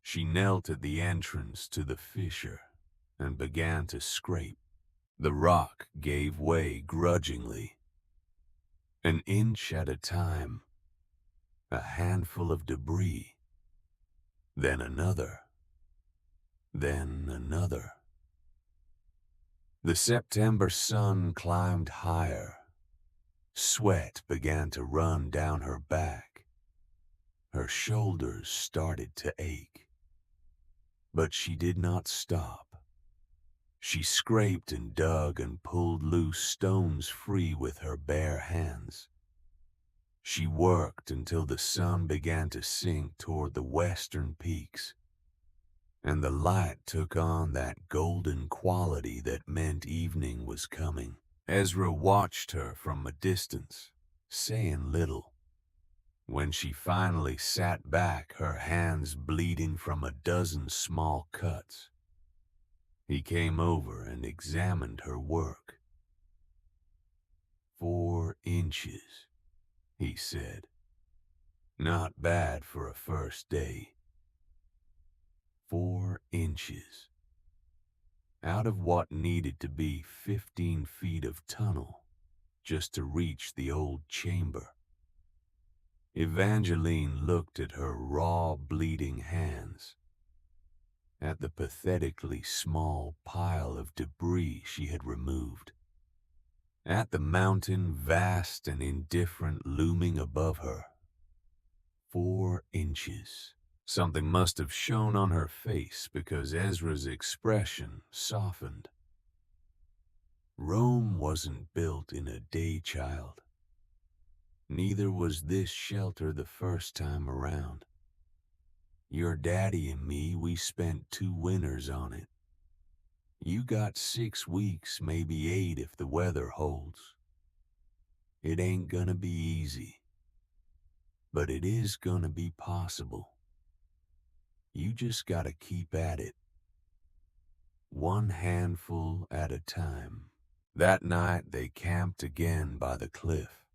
She knelt at the entrance to the fissure and began to scrape. The rock gave way grudgingly. An inch at a time, a handful of debris, then another, then another. The September sun climbed higher. Sweat began to run down her back. Her shoulders started to ache. But she did not stop. She scraped and dug and pulled loose stones free with her bare hands. She worked until the sun began to sink toward the western peaks, and the light took on that golden quality that meant evening was coming. Ezra watched her from a distance, saying little. When she finally sat back, her hands bleeding from a dozen small cuts, he came over and examined her work. 4 inches, he said. Not bad for a first day. 4 inches. Out of what needed to be 15 feet of tunnel just to reach the old chamber. Evangeline looked at her raw, bleeding hands, at the pathetically small pile of debris she had removed, at the mountain vast and indifferent looming above her. 4 inches. Something must have shown on her face because Ezra's expression softened. Rome wasn't built in a day, child. Neither was this shelter the first time around. Your daddy and me, we spent 2 winters on it. You got 6 weeks, maybe 8 if the weather holds. It ain't gonna be easy, but it is gonna be possible. You just gotta keep at it. one handful at a time. That night they camped again by the cliff.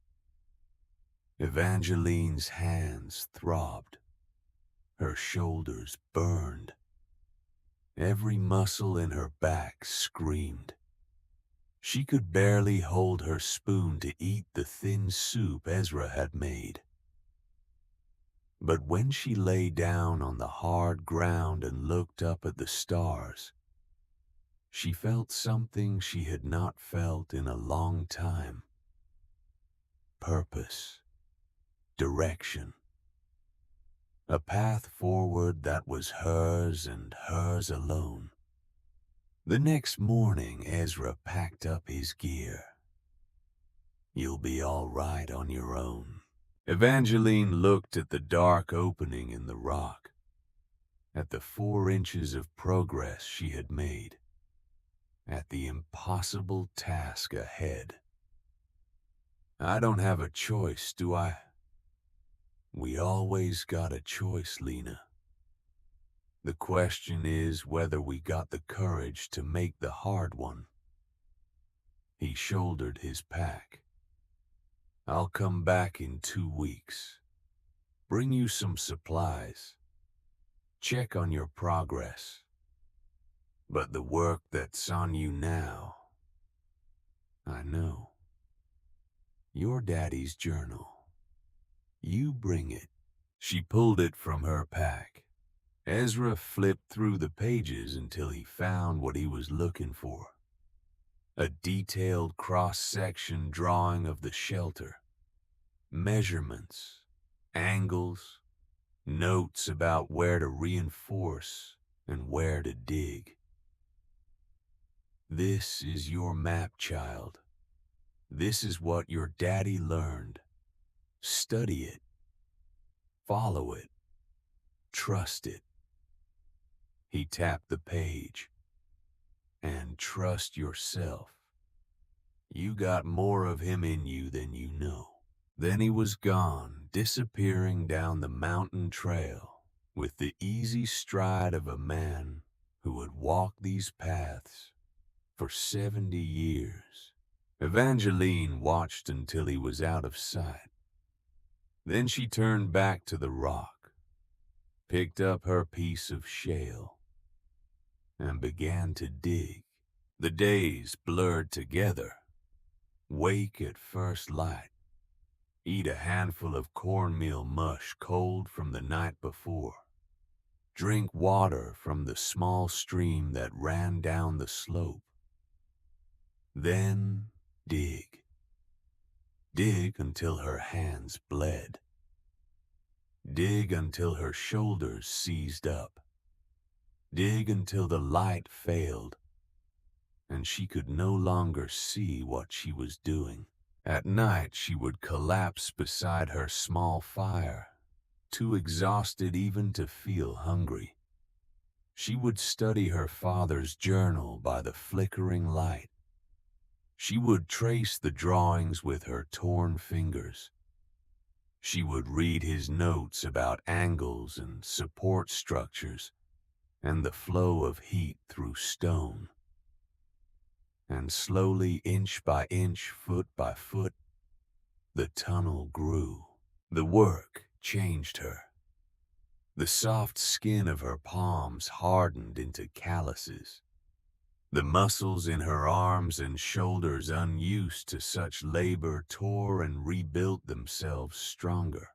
Evangeline's hands throbbed. Her shoulders burned. Every muscle in her back screamed. She could barely hold her spoon to eat the thin soup Ezra had made. But when she lay down on the hard ground and looked up at the stars, she felt something she had not felt in a long time. Purpose, direction. A path forward that was hers and hers alone. The next morning, Ezra packed up his gear. "You'll be all right on your own." Evangeline looked at the dark opening in the rock, at the 4 inches of progress she had made, at the impossible task ahead. "I don't have a choice, do I?" "We always got a choice, Lena. The question is whether we got the courage to make the hard one." He shouldered his pack. "I'll come back in 2 weeks. Bring you some supplies. Check on your progress. But the work that's on you now, I know. Your daddy's journal. You bring it." She pulled it from her pack. Ezra flipped through the pages until he found what he was looking for. A detailed cross-section drawing of the shelter. Measurements, angles, notes about where to reinforce and where to dig. "This is your map, child. This is what your daddy learned. Study it. Follow it. Trust it." He tapped the page. "And trust yourself. You got more of him in you than you know." Then he was gone, disappearing down the mountain trail with the easy stride of a man who had walked these paths for 70 years. Evangeline watched until he was out of sight. Then she turned back to the rock, picked up her piece of shale, and began to dig. The days blurred together. Wake at first light. Eat a handful of cornmeal mush cold from the night before. Drink water from the small stream that ran down the slope. Then dig. Dig until her hands bled. Dig until her shoulders seized up. Dig until the light failed, and she could no longer see what she was doing. At night, she would collapse beside her small fire, too exhausted even to feel hungry. She would study her father's journal by the flickering light. She would trace the drawings with her torn fingers. She would read his notes about angles and support structures and the flow of heat through stone. And slowly, inch by inch, foot by foot, the tunnel grew. The work changed her. The soft skin of her palms hardened into calluses. The muscles in her arms and shoulders, unused to such labor, tore and rebuilt themselves stronger.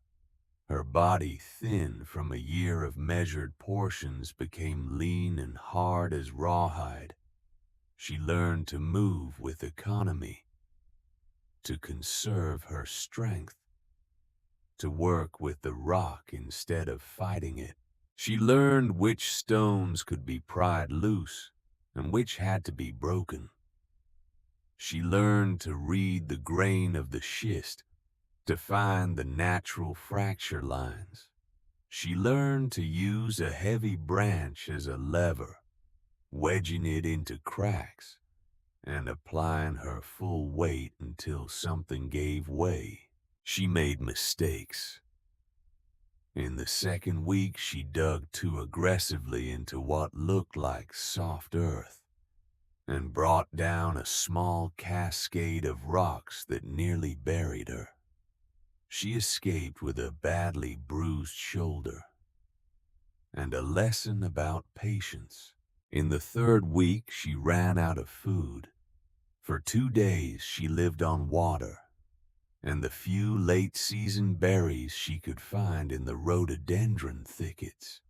Her body, thin from a year of measured portions, became lean and hard as rawhide. She learned to move with economy, to conserve her strength, to work with the rock instead of fighting it. She learned which stones could be pried loose and which had to be broken. She learned to read the grain of the schist, to find the natural fracture lines. She learned to use a heavy branch as a lever, wedging it into cracks and applying her full weight until something gave way. She made mistakes. In the second week, she dug too aggressively into what looked like soft earth. and brought down a small cascade of rocks that nearly buried her. She escaped with a badly bruised shoulder and a lesson about patience. In the third week, she ran out of food. For 2 days, she lived on water and the few late-season berries she could find in the rhododendron thickets.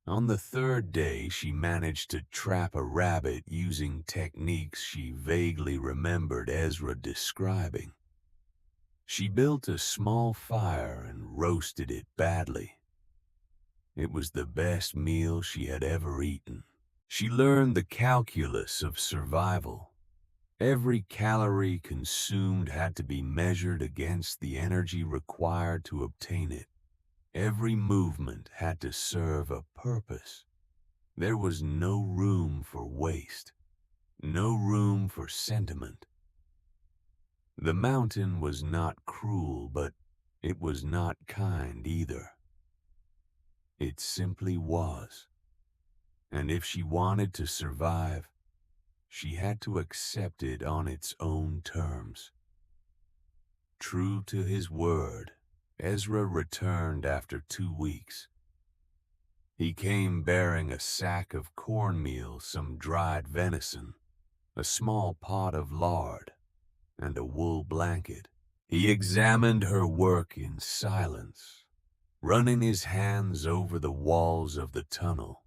On the third day, she managed to trap a rabbit using techniques she vaguely remembered Ezra describing. She built a small fire and roasted it badly. It was the best meal she had ever eaten. She learned the calculus of survival. Every calorie consumed had to be measured against the energy required to obtain it. Every movement had to serve a purpose. There was no room for waste, no room for sentiment. The mountain was not cruel, but it was not kind either. It simply was. And if she wanted to survive, she had to accept it on its own terms. True to his word, Ezra returned after 2 weeks. He came bearing a sack of cornmeal, some dried venison, a small pot of lard, and a wool blanket. He examined her work in silence, running his hands over the walls of the tunnel,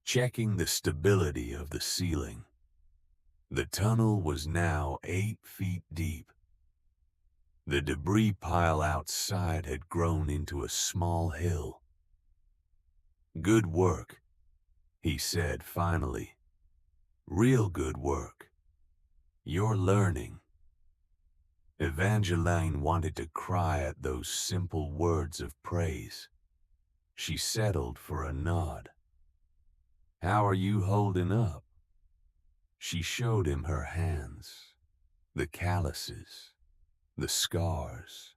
checking the stability of the ceiling. The tunnel was now 8 feet deep. The debris pile outside had grown into a small hill. "Good work," he said finally. "Real good work. You're learning." Evangeline wanted to cry at those simple words of praise. She settled for a nod. "How are you holding up?" She showed him her hands, the calluses, the scars,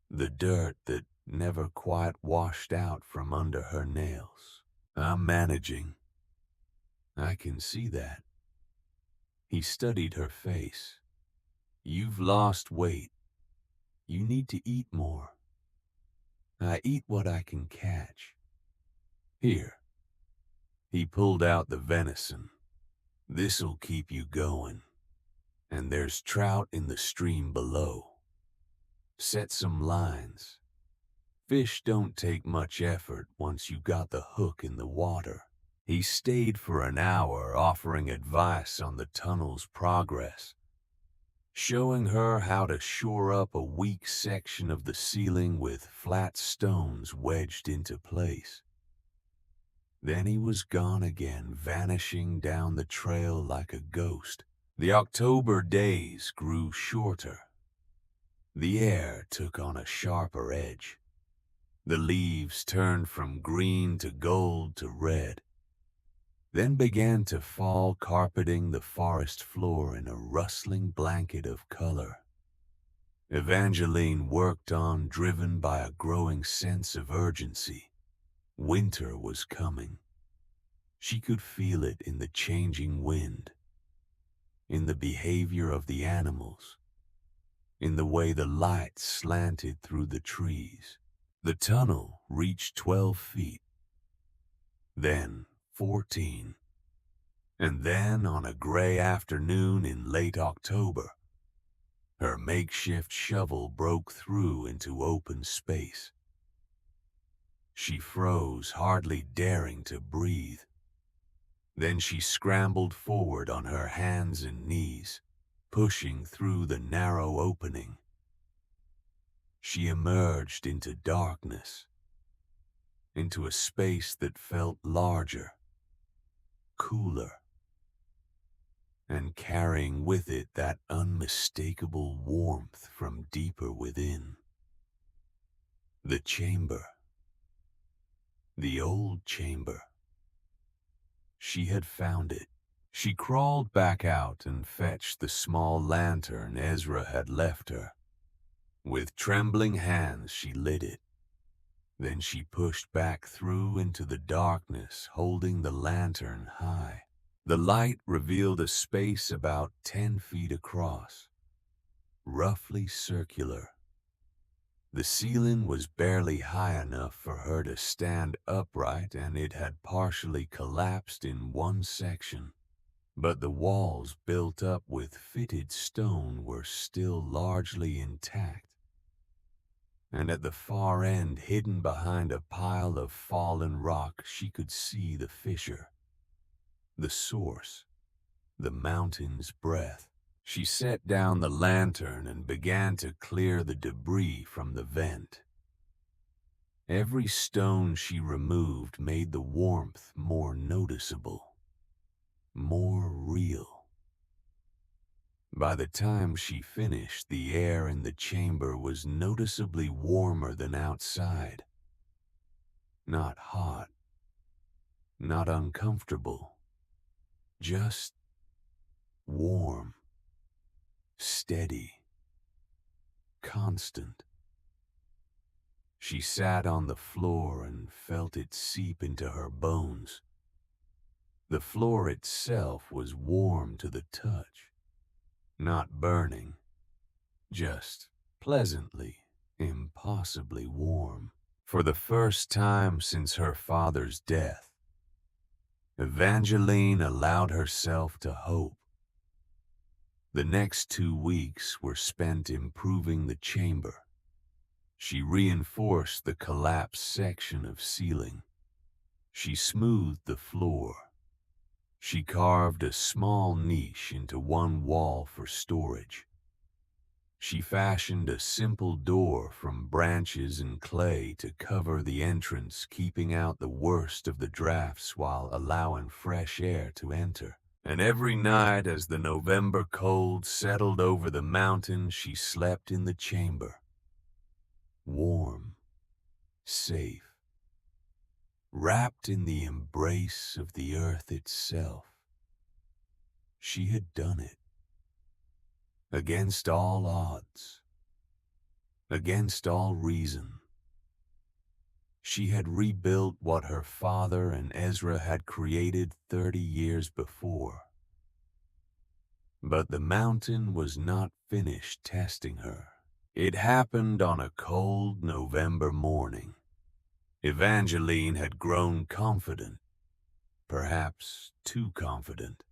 the dirt that never quite washed out from under her nails. "I'm managing. I can see that." He studied her face. "You've lost weight. You need to eat more." "I eat what I can catch. Here." He pulled out the venison. "This'll keep you going. And there's trout in the stream below. Set some lines. Fish don't take much effort once you got the hook in the water." He stayed for an hour, offering advice on the tunnel's progress, showing her how to shore up a weak section of the ceiling with flat stones wedged into place. Then he was gone again, vanishing down the trail like a ghost. The October days grew shorter. The air took on a sharper edge. The leaves turned from green to gold to red, then began to fall, carpeting the forest floor in a rustling blanket of color. Evangeline worked on, driven by a growing sense of urgency. Winter was coming. She could feel it in the changing wind, in the behavior of the animals, in the way the light slanted through the trees. The tunnel reached 12 feet, then 14, and then on a gray afternoon in late October, her makeshift shovel broke through into open space. She froze, hardly daring to breathe. Then she scrambled forward on her hands and knees, pushing through the narrow opening. She emerged into darkness, into a space that felt larger, cooler, and carrying with it that unmistakable warmth from deeper within. The chamber. The old chamber. She had found it. She crawled back out and fetched the small lantern Ezra had left her. With trembling hands, she lit it. Then she pushed back through into the darkness, holding the lantern high. The light revealed a space about 10 feet across, roughly circular. The ceiling was barely high enough for her to stand upright, and it had partially collapsed in one section. But the walls, built up with fitted stone, were still largely intact. And at the far end, hidden behind a pile of fallen rock, she could see the fissure, the source, the mountain's breath. She set down the lantern and began to clear the debris from the vent. Every stone she removed made the warmth more noticeable, more real. By the time she finished, the air in the chamber was noticeably warmer than outside. Not hot, not uncomfortable, just warm, steady, constant. She sat on the floor and felt it seep into her bones. The floor itself was warm to the touch, not burning, just pleasantly, impossibly warm. For the first time since her father's death, Evangeline allowed herself to hope. The next 2 weeks were spent improving the chamber. She reinforced the collapsed section of ceiling. She smoothed the floor. She carved a small niche into one wall for storage. She fashioned a simple door from branches and clay to cover the entrance, keeping out the worst of the drafts while allowing fresh air to enter. And every night, as the November cold settled over the mountain, she slept in the chamber. Warm, safe, wrapped in the embrace of the earth itself. She had done it. Against all odds, against all reason. She had rebuilt what her father and Ezra had created 30 years before. But the mountain was not finished testing her. It happened on a cold November morning. Evangeline had grown confident, perhaps too confident.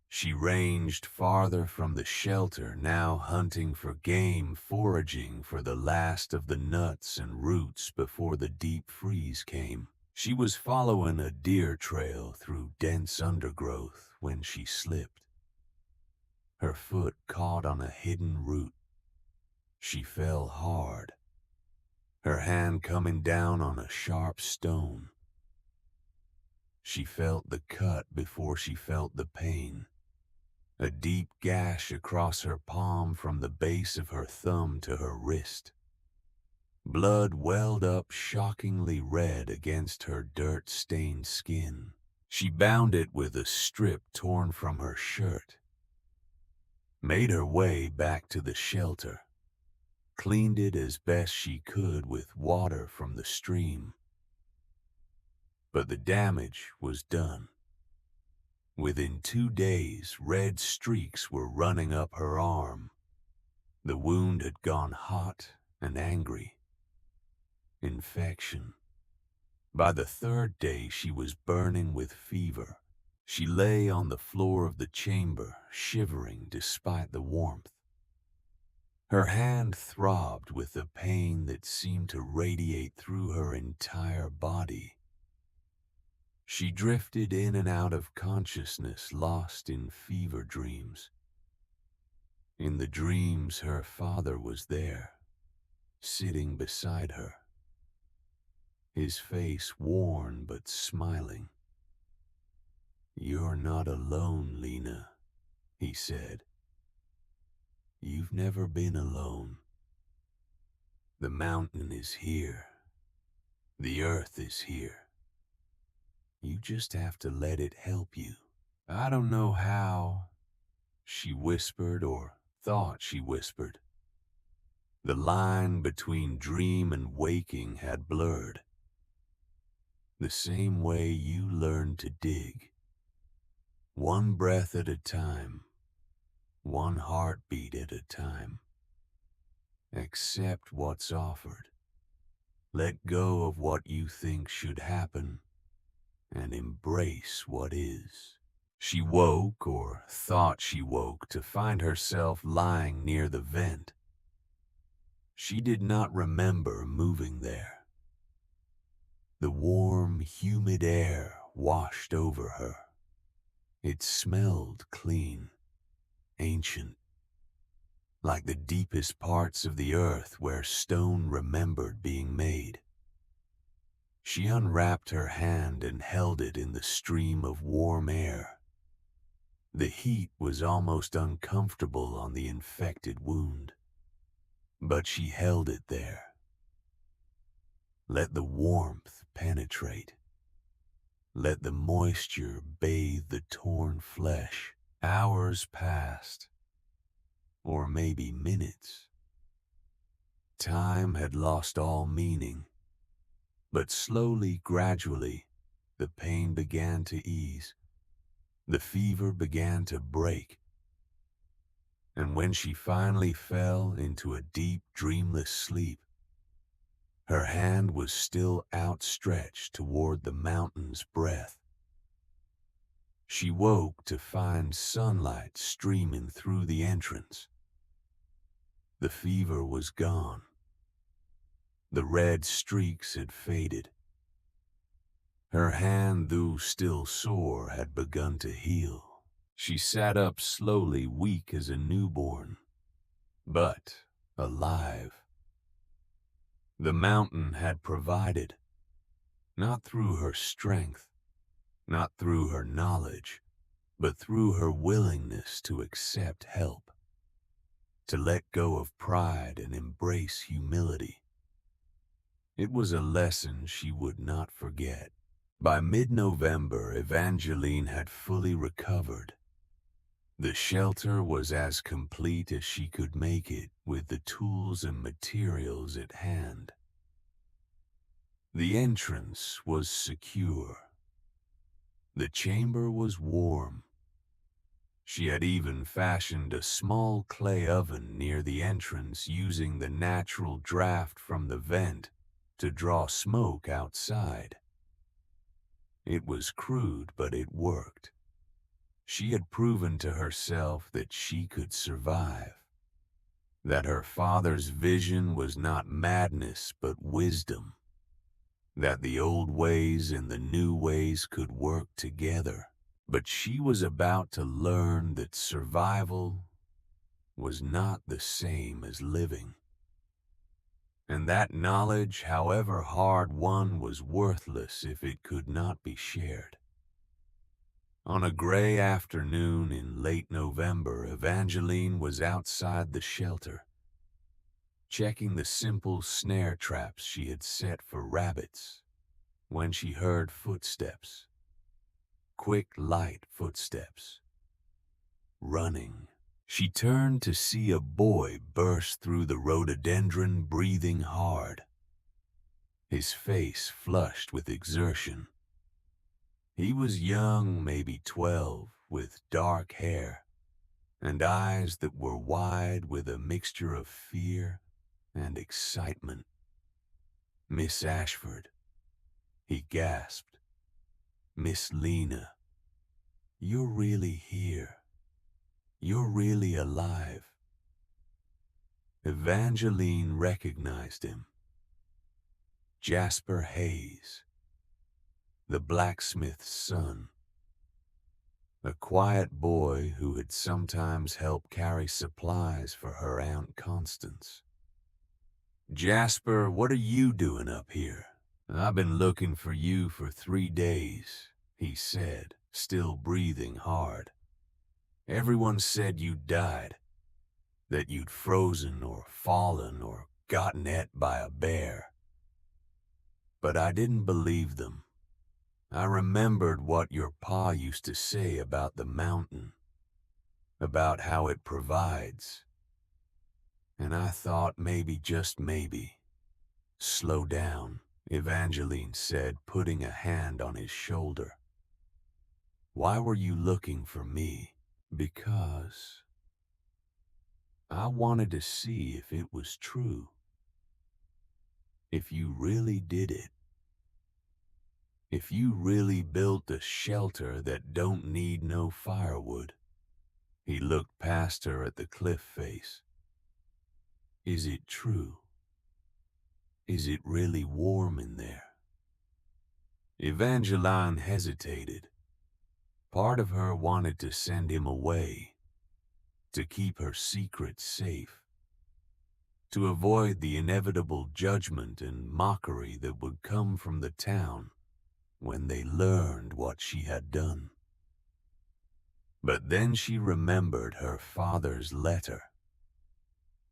She ranged farther from the shelter, now hunting for game, foraging for the last of the nuts and roots before the deep freeze came. She was following a deer trail through dense undergrowth when she slipped. Her foot caught on a hidden root. She fell hard, her hand coming down on a sharp stone. She felt the cut before she felt the pain. A deep gash across her palm from the base of her thumb to her wrist. Blood welled up shockingly red against her dirt-stained skin. She bound it with a strip torn from her shirt. Made her way back to the shelter. Cleaned it as best she could with water from the stream. But the damage was done. Within 2 days, red streaks were running up her arm. The wound had gone hot and angry. Infection. By the 3rd day, she was burning with fever. She lay on the floor of the chamber, shivering despite the warmth. Her hand throbbed with a pain that seemed to radiate through her entire body. She drifted in and out of consciousness, lost in fever dreams. In the dreams, her father was there, sitting beside her, his face worn but smiling. "You're not alone, Lena," he said. "You've never been alone. The mountain is here. The earth is here. You just have to let it help you." "I don't know how," she whispered, or thought she whispered. The line between dream and waking had blurred. "The same way you learned to dig. one breath at a time, one heartbeat at a time. Accept what's offered. Let go of what you think should happen and embrace what is. She woke, or thought she woke, to find herself lying near the vent. She did not remember moving there. The warm, humid air washed over her. It smelled clean, ancient, like the deepest parts of the earth where stone remembered being made. She unwrapped her hand and held it in the stream of warm air. The heat was almost uncomfortable on the infected wound, but she held it there. Let the warmth penetrate. Let the moisture bathe the torn flesh. Hours passed, or maybe minutes. Time had lost all meaning, but slowly, gradually, the pain began to ease. The fever began to break. And when she finally fell into a deep, dreamless sleep, her hand was still outstretched toward the mountain's breath. She woke to find sunlight streaming through the entrance. The fever was gone. The red streaks had faded. Her hand, though still sore, had begun to heal. She sat up slowly, weak as a newborn, but alive. The mountain had provided, not through her strength, not through her knowledge, but through her willingness to accept help, to let go of pride and embrace humility. It was a lesson she would not forget. By mid-November, Evangeline had fully recovered. The shelter was as complete as she could make it with the tools and materials at hand. The entrance was secure. The chamber was warm. She had even fashioned a small clay oven near the entrance, using the natural draft from the vent to draw smoke outside. It was crude, but it worked. She had proven to herself that she could survive, that her father's vision was not madness but wisdom, that the old ways and the new ways could work together. But she was about to learn that survival was not the same as living, and that knowledge, however hard won, was worthless if it could not be shared. On a gray afternoon in late November, Evangeline was outside the shelter, checking the simple snare traps she had set for rabbits, when she heard footsteps. Quick, light footsteps. Running. She turned to see a boy burst through the rhododendron, breathing hard, his face flushed with exertion. He was young, maybe 12, with dark hair and eyes that were wide with a mixture of fear and excitement. "Miss Ashford," he gasped. "Miss Lena, you're really here. You're really alive." Evangeline recognized him. Jasper Hayes, the blacksmith's son. A quiet boy who had sometimes helped carry supplies for her Aunt Constance. "Jasper, what are you doing up here?" "I've been looking for you for 3 days," he said, still breathing hard. "Everyone said you'd died, that you'd frozen or fallen or gotten et by a bear. But I didn't believe them. I remembered what your pa used to say about the mountain, about how it provides. And I thought maybe, just maybe." "Slow down," Evangeline said, putting a hand on his shoulder. Why were you looking for me? Because I wanted to see if it was true. If you really did it. If you really built a shelter that don't need no firewood. He looked past her at the cliff face. Is it true? Is it really warm in there? Evangeline hesitated. Part of her wanted to send him away, to keep her secret safe, to avoid the inevitable judgment and mockery that would come from the town when they learned what she had done. But then she remembered her father's letter.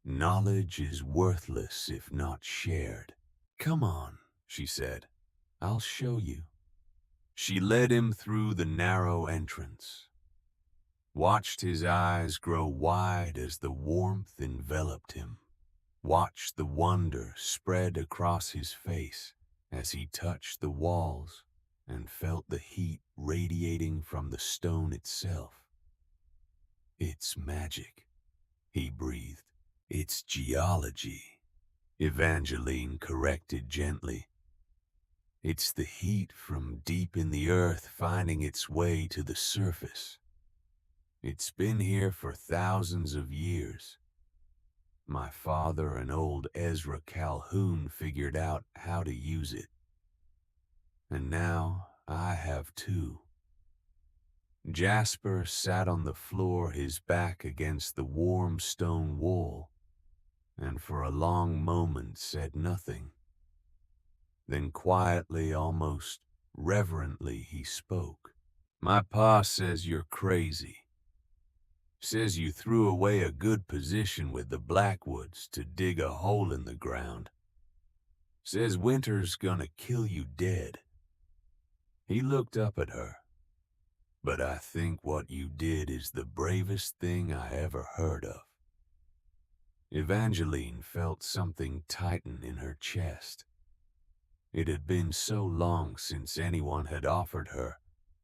Knowledge is worthless if not shared. Come on, she said. I'll show you. She led him through the narrow entrance, watched his eyes grow wide as the warmth enveloped him, watched the wonder spread across his face as he touched the walls and felt the heat radiating from the stone itself. It's magic, he breathed. It's geology, Evangeline corrected gently. It's the heat from deep in the earth finding its way to the surface. It's been here for thousands of years. My father and old Ezra Calhoun figured out how to use it. And now I have too. Jasper sat on the floor, his back against the warm stone wall, and for a long moment said nothing. Then quietly, almost reverently, he spoke. My pa says you're crazy. Says you threw away a good position with the Blackwoods to dig a hole in the ground. Says winter's gonna kill you dead. He looked up at her. But I think what you did is the bravest thing I ever heard of. Evangeline felt something tighten in her chest. It had been so long since anyone had offered her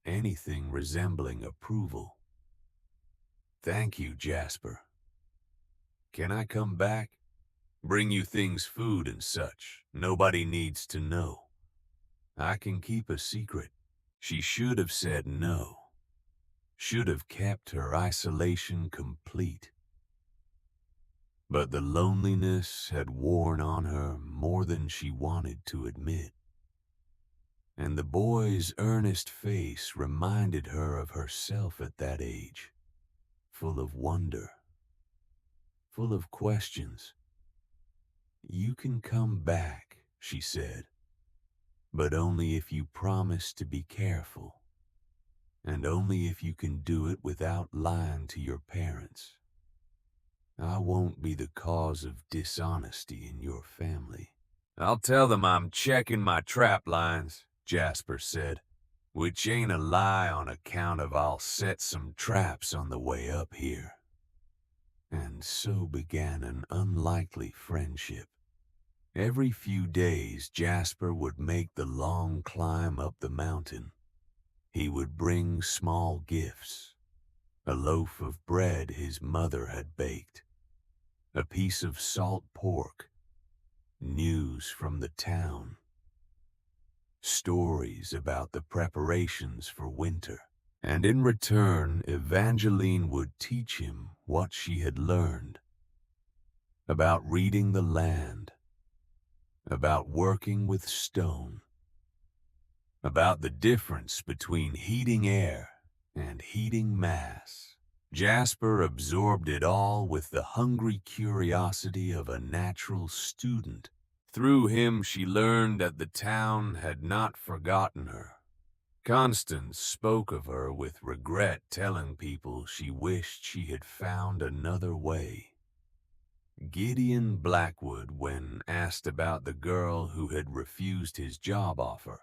anything resembling approval. Thank you, Jasper. Can I come back? Bring you things, food and such. Nobody needs to know. I can keep a secret. She should have said no. Should have kept her isolation complete. But the loneliness had worn on her more than she wanted to admit. And the boy's earnest face reminded her of herself at that age, full of wonder, full of questions. You can come back, she said, but only if you promise to be careful, and only if you can do it without lying to your parents. I won't be the cause of dishonesty in your family. I'll tell them I'm checking my trap lines, Jasper said, which ain't a lie on account of I'll set some traps on the way up here. And so began an unlikely friendship. Every few days, Jasper would make the long climb up the mountain. He would bring small gifts, a loaf of bread his mother had baked, a piece of salt pork, news from the town, stories about the preparations for winter. And in return, Evangeline would teach him what she had learned about reading the land, about working with stone, about the difference between heating air and heating mass. Jasper absorbed it all with the hungry curiosity of a natural student. Through him, she learned that the town had not forgotten her. Constance spoke of her with regret, telling people she wished she had found another way. Gideon Blackwood, when asked about the girl who had refused his job offer,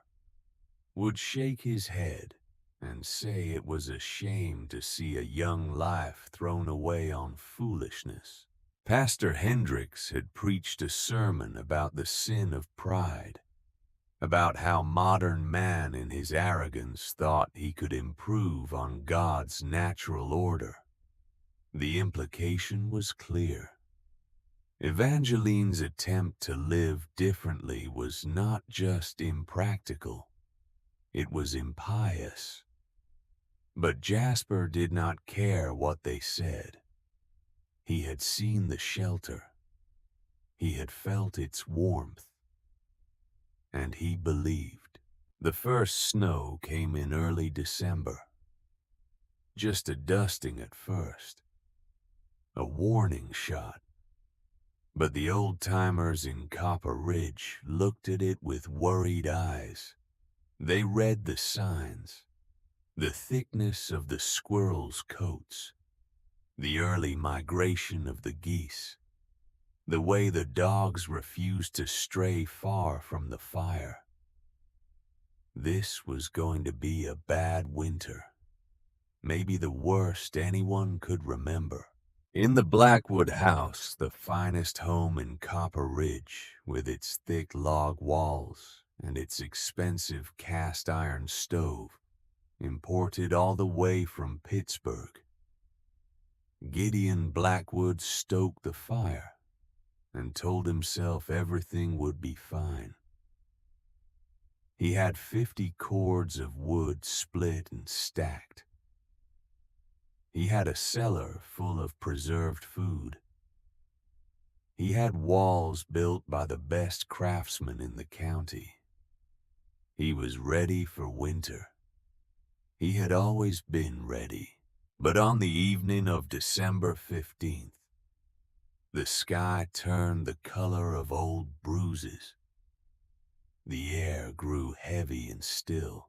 would shake his head and say it was a shame to see a young life thrown away on foolishness. Pastor Hendricks had preached a sermon about the sin of pride. about how modern man in his arrogance thought he could improve on God's natural order. The implication was clear. Evangeline's attempt to live differently was not just impractical, it was impious. But Jasper did not care what they said. He had seen the shelter. He had felt its warmth. And he believed. The first snow came in early December. Just a dusting at first. A warning shot. But the old-timers in Copper Ridge looked at it with worried eyes. They read the signs. The thickness of the squirrels' coats. The early migration of the geese. The way the dogs refused to stray far from the fire. This was going to be a bad winter. Maybe the worst anyone could remember. In the Blackwood house, the finest home in Copper Ridge, with its thick log walls and its expensive cast iron stove, imported all the way from Pittsburgh, Gideon Blackwood stoked the fire and told himself everything would be fine. He had 50 cords of wood split and stacked. He had a cellar full of preserved food. He had walls built by the best craftsmen in the county. He was ready for winter. He had always been ready. But on the evening of December 15th, the sky turned the color of old bruises. The air grew heavy and still,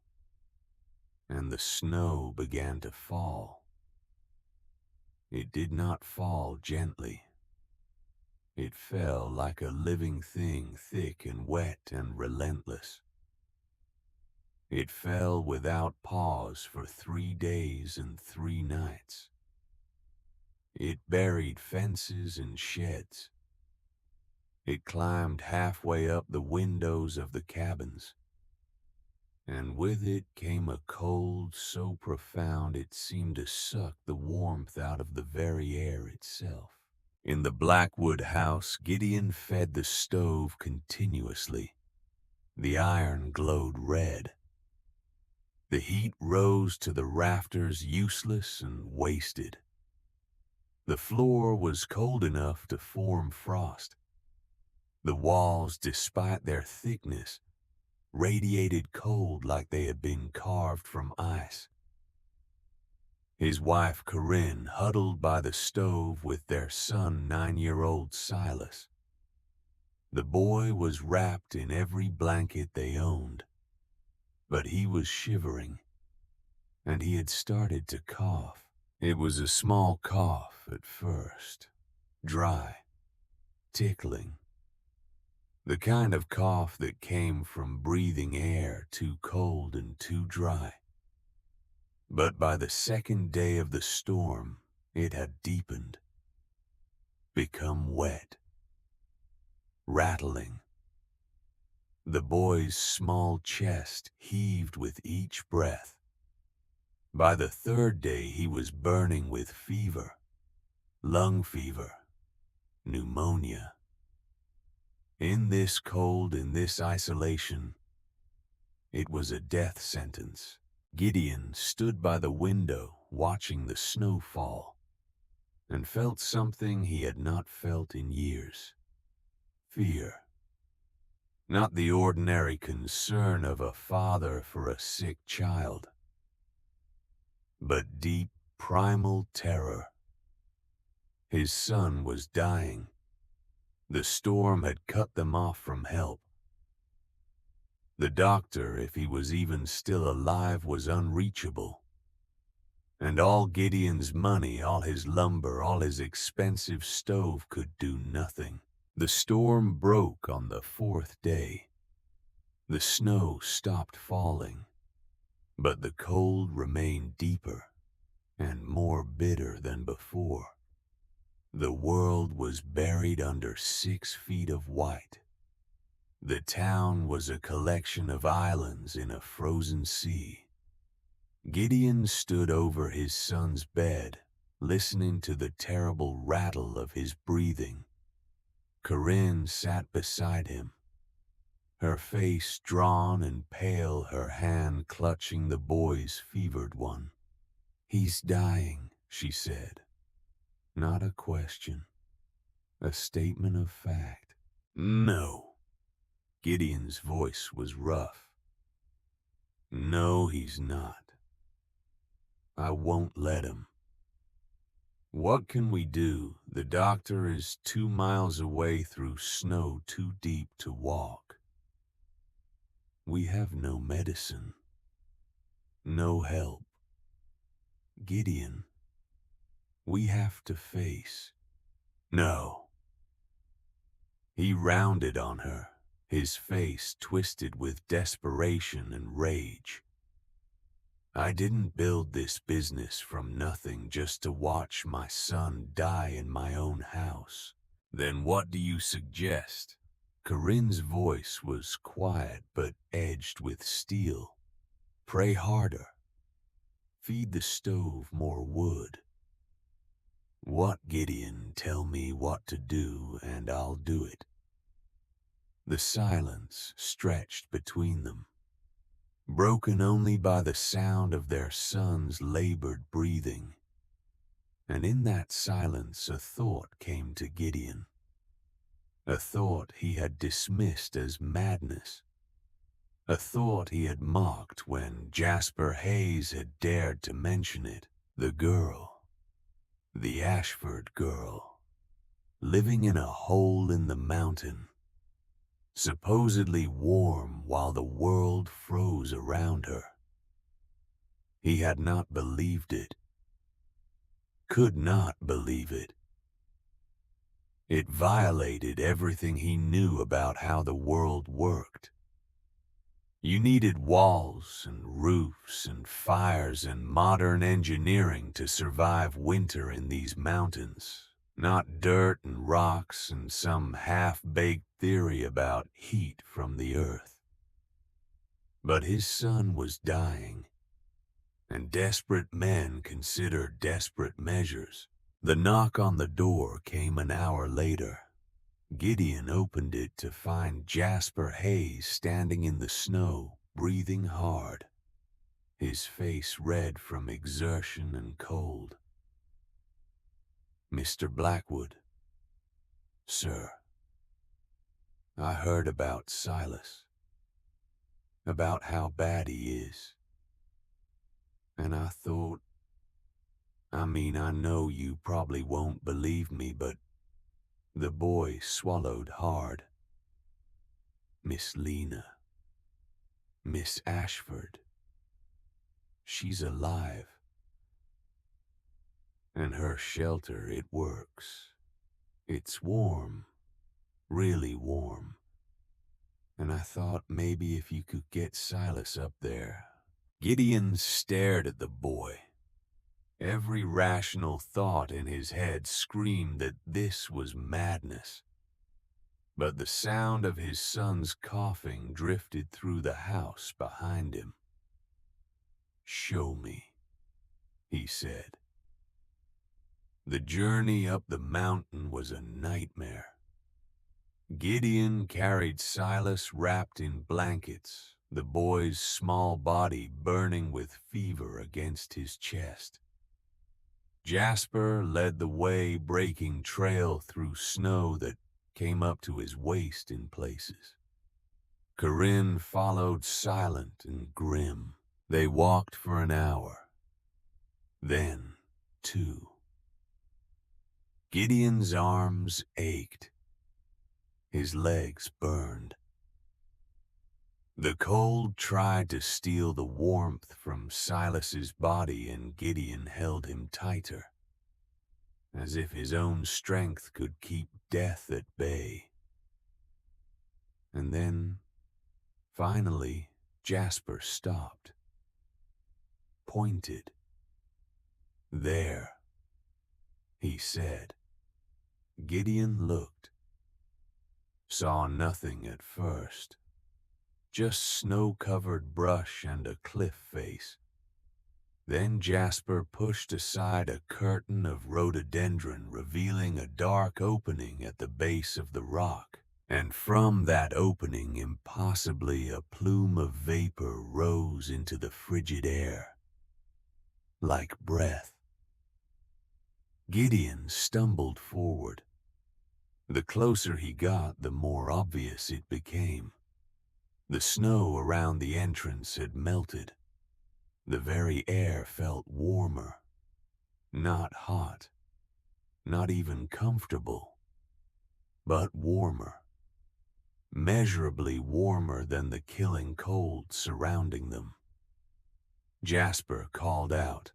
and the snow began to fall. It did not fall gently. It fell like a living thing, thick and wet and relentless. It fell without pause for 3 days and 3 nights. It buried fences and sheds. It climbed halfway up the windows of the cabins. And with it came a cold so profound it seemed to suck the warmth out of the very air itself. In the Blackwood house, Gideon fed the stove continuously. The iron glowed red. The heat rose to the rafters, useless and wasted. The floor was cold enough to form frost. The walls, despite their thickness, radiated cold like they had been carved from ice. His wife Corinne huddled by the stove with their son, 9-year-old Silas. The boy was wrapped in every blanket they owned, but he was shivering, and he had started to cough. It was a small cough at first, dry, tickling. The kind of cough that came from breathing air too cold and too dry. But by the second day of the storm, it had deepened, become wet, rattling. The boy's small chest heaved with each breath. By the third day, he was burning with fever, lung fever, pneumonia. In this cold, in this isolation, it was a death sentence. Gideon stood by the window watching the snow fall and felt something he had not felt in years. Fear. Not the ordinary concern of a father for a sick child, but deep, primal terror. His son was dying. The storm had cut them off from help. The doctor, if he was even still alive, was unreachable. And all Gideon's money, all his lumber, all his expensive stove could do nothing. The storm broke on the 4th day. The snow stopped falling, but the cold remained deeper and more bitter than before. The world was buried under 6 feet of white. The town was a collection of islands in a frozen sea. Gideon stood over his son's bed, listening to the terrible rattle of his breathing. Corinne sat beside him, her face drawn and pale, her hand clutching the boy's fevered one. "He's dying," she said. Not a question, a statement of fact. "No." Gideon's voice was rough. "No, he's not. I won't let him." "What can we do? The doctor is 2 miles away through snow too deep to walk. We have no medicine, no help. Gideon, we have to face." "No." He rounded on her, his face twisted with desperation and rage. "I didn't build this business from nothing just to watch my son die in my own house." "Then what do you suggest?" Corinne's voice was quiet but edged with steel. "Pray harder. Feed the stove more wood." "What, Gideon? Tell me what to do and I'll do it." The silence stretched between them, broken only by the sound of their son's labored breathing. And in that silence a thought came to Gideon, a thought he had dismissed as madness, a thought he had mocked when Jasper Hayes had dared to mention it. The girl, the Ashford girl, living in a hole in the mountain, supposedly warm while the world froze around her. He had not believed it, could not believe it. It violated everything he knew about how the world worked. You needed walls and roofs and fires and modern engineering to survive winter in these mountains, not dirt and rocks and some half-baked theory about heat from the earth. But his son was dying, and desperate men consider desperate measures. The knock on the door came an hour later. Gideon opened it to find Jasper Hayes standing in the snow, breathing hard, his face red from exertion and cold. "Mr. Blackwood." "Sir." "I heard about Silas, about how bad he is. And I thought, I know you probably won't believe me, but..." The boy swallowed hard. "Miss Lena, Miss Ashford, she's alive. And her shelter, it works. It's warm, really warm. And I thought maybe if you could get Silas up there." Gideon stared at the boy. Every rational thought in his head screamed that this was madness. But the sound of his son's coughing drifted through the house behind him. "Show me," he said. The journey up the mountain was a nightmare. Gideon carried Silas wrapped in blankets, the boy's small body burning with fever against his chest. Jasper led the way, breaking trail through snow that came up to his waist in places. Corinne followed silent and grim. They walked for an hour, then 2. Gideon's arms ached. His legs burned. The cold tried to steal the warmth from Silas's body, and Gideon held him tighter, as if his own strength could keep death at bay. And then, finally, Jasper stopped, pointed. "There," he said. Gideon looked. saw nothing at first, just snow-covered brush and a cliff face. Then Jasper pushed aside a curtain of rhododendron, revealing a dark opening at the base of the rock. And from that opening, impossibly, a plume of vapor rose into the frigid air, like breath. Gideon stumbled forward. The closer he got, the more obvious it became. The snow around the entrance had melted. The very air felt warmer, not hot, not even comfortable, but warmer, measurably warmer than the killing cold surrounding them. Jasper called out,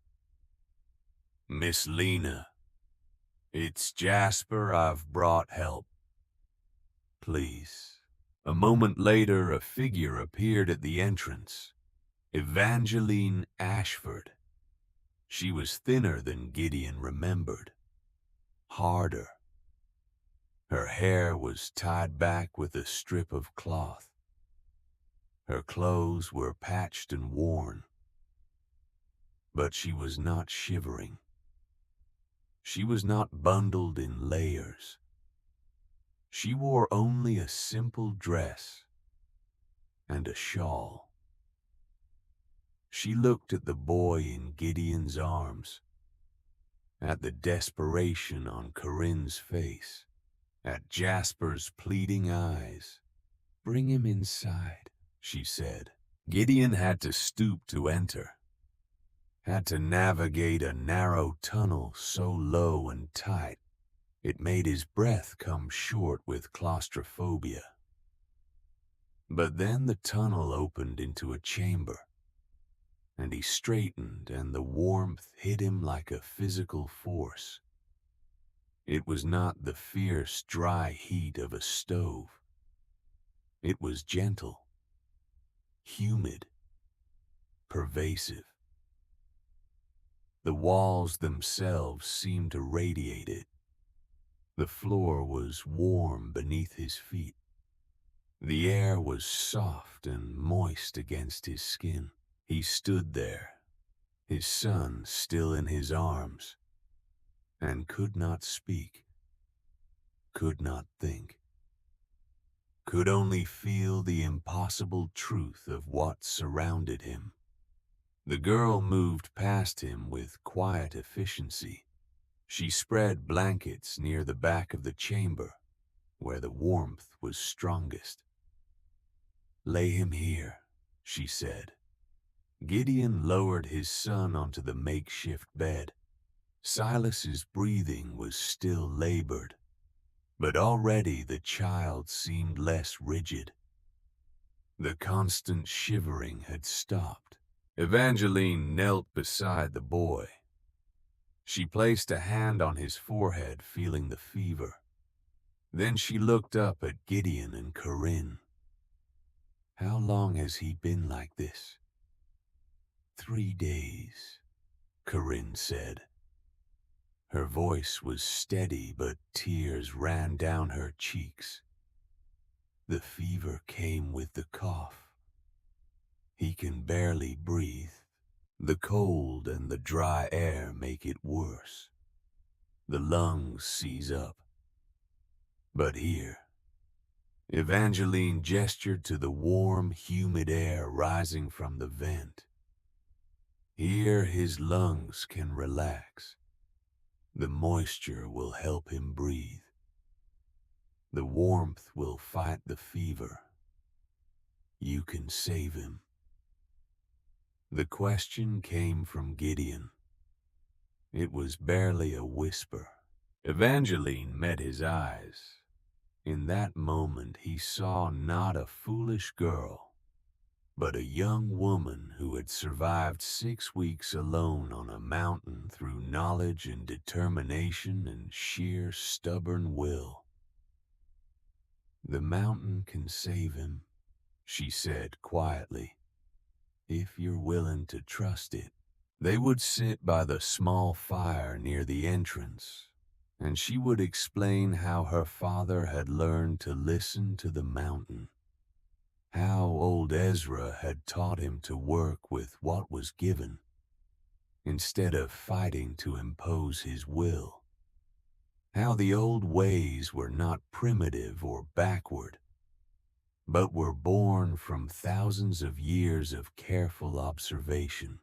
"Miss Lena, it's Jasper. I've brought help. Please." A moment later, a figure appeared at the entrance. Evangeline Ashford. She was thinner than Gideon remembered, harder. Her hair was tied back with a strip of cloth. Her clothes were patched and worn. But she was not shivering. She was not bundled in layers. She wore only a simple dress and a shawl. She looked at the boy in Gideon's arms, at the desperation on Corinne's face, at Jasper's pleading eyes. "Bring him inside," she said. Gideon had to stoop to enter, had to navigate a narrow tunnel so low and tight it made his breath come short with claustrophobia. But then the tunnel opened into a chamber, and he straightened, and the warmth hit him like a physical force. It was not the fierce, dry heat of a stove. It was gentle, humid, pervasive. The walls themselves seemed to radiate it. The floor was warm beneath his feet. The air was soft and moist against his skin. He stood there, his son still in his arms, and could not speak, could not think, could only feel the impossible truth of what surrounded him. The girl moved past him with quiet efficiency. She spread blankets near the back of the chamber, where the warmth was strongest. "Lay him here," she said. Gideon lowered his son onto the makeshift bed. Silas's breathing was still labored, but already the child seemed less rigid. The constant shivering had stopped. Evangeline knelt beside the boy. She placed a hand on his forehead, feeling the fever. Then she looked up at Gideon and Corinne. "How long has he been like this?" 3 days, Corinne said. Her voice was steady, but tears ran down her cheeks. "The fever came with the cough. He can barely breathe. The cold and the dry air make it worse. The lungs seize up. But here," Evangeline gestured to the warm, humid air rising from the vent. "Here his lungs can relax. The moisture will help him breathe. The warmth will fight the fever. You can save him." The question came from Gideon. It was barely a whisper. Evangeline met his eyes. In that moment he saw not a foolish girl, but a young woman who had survived 6 weeks alone on a mountain through knowledge and determination and sheer stubborn will. "The mountain can save him," she said quietly, "if you're willing to trust it." They would sit by the small fire near the entrance, and she would explain how her father had learned to listen to the mountain, how old Ezra had taught him to work with what was given, instead of fighting to impose his will, how the old ways were not primitive or backward, but were born from thousands of years of careful observation.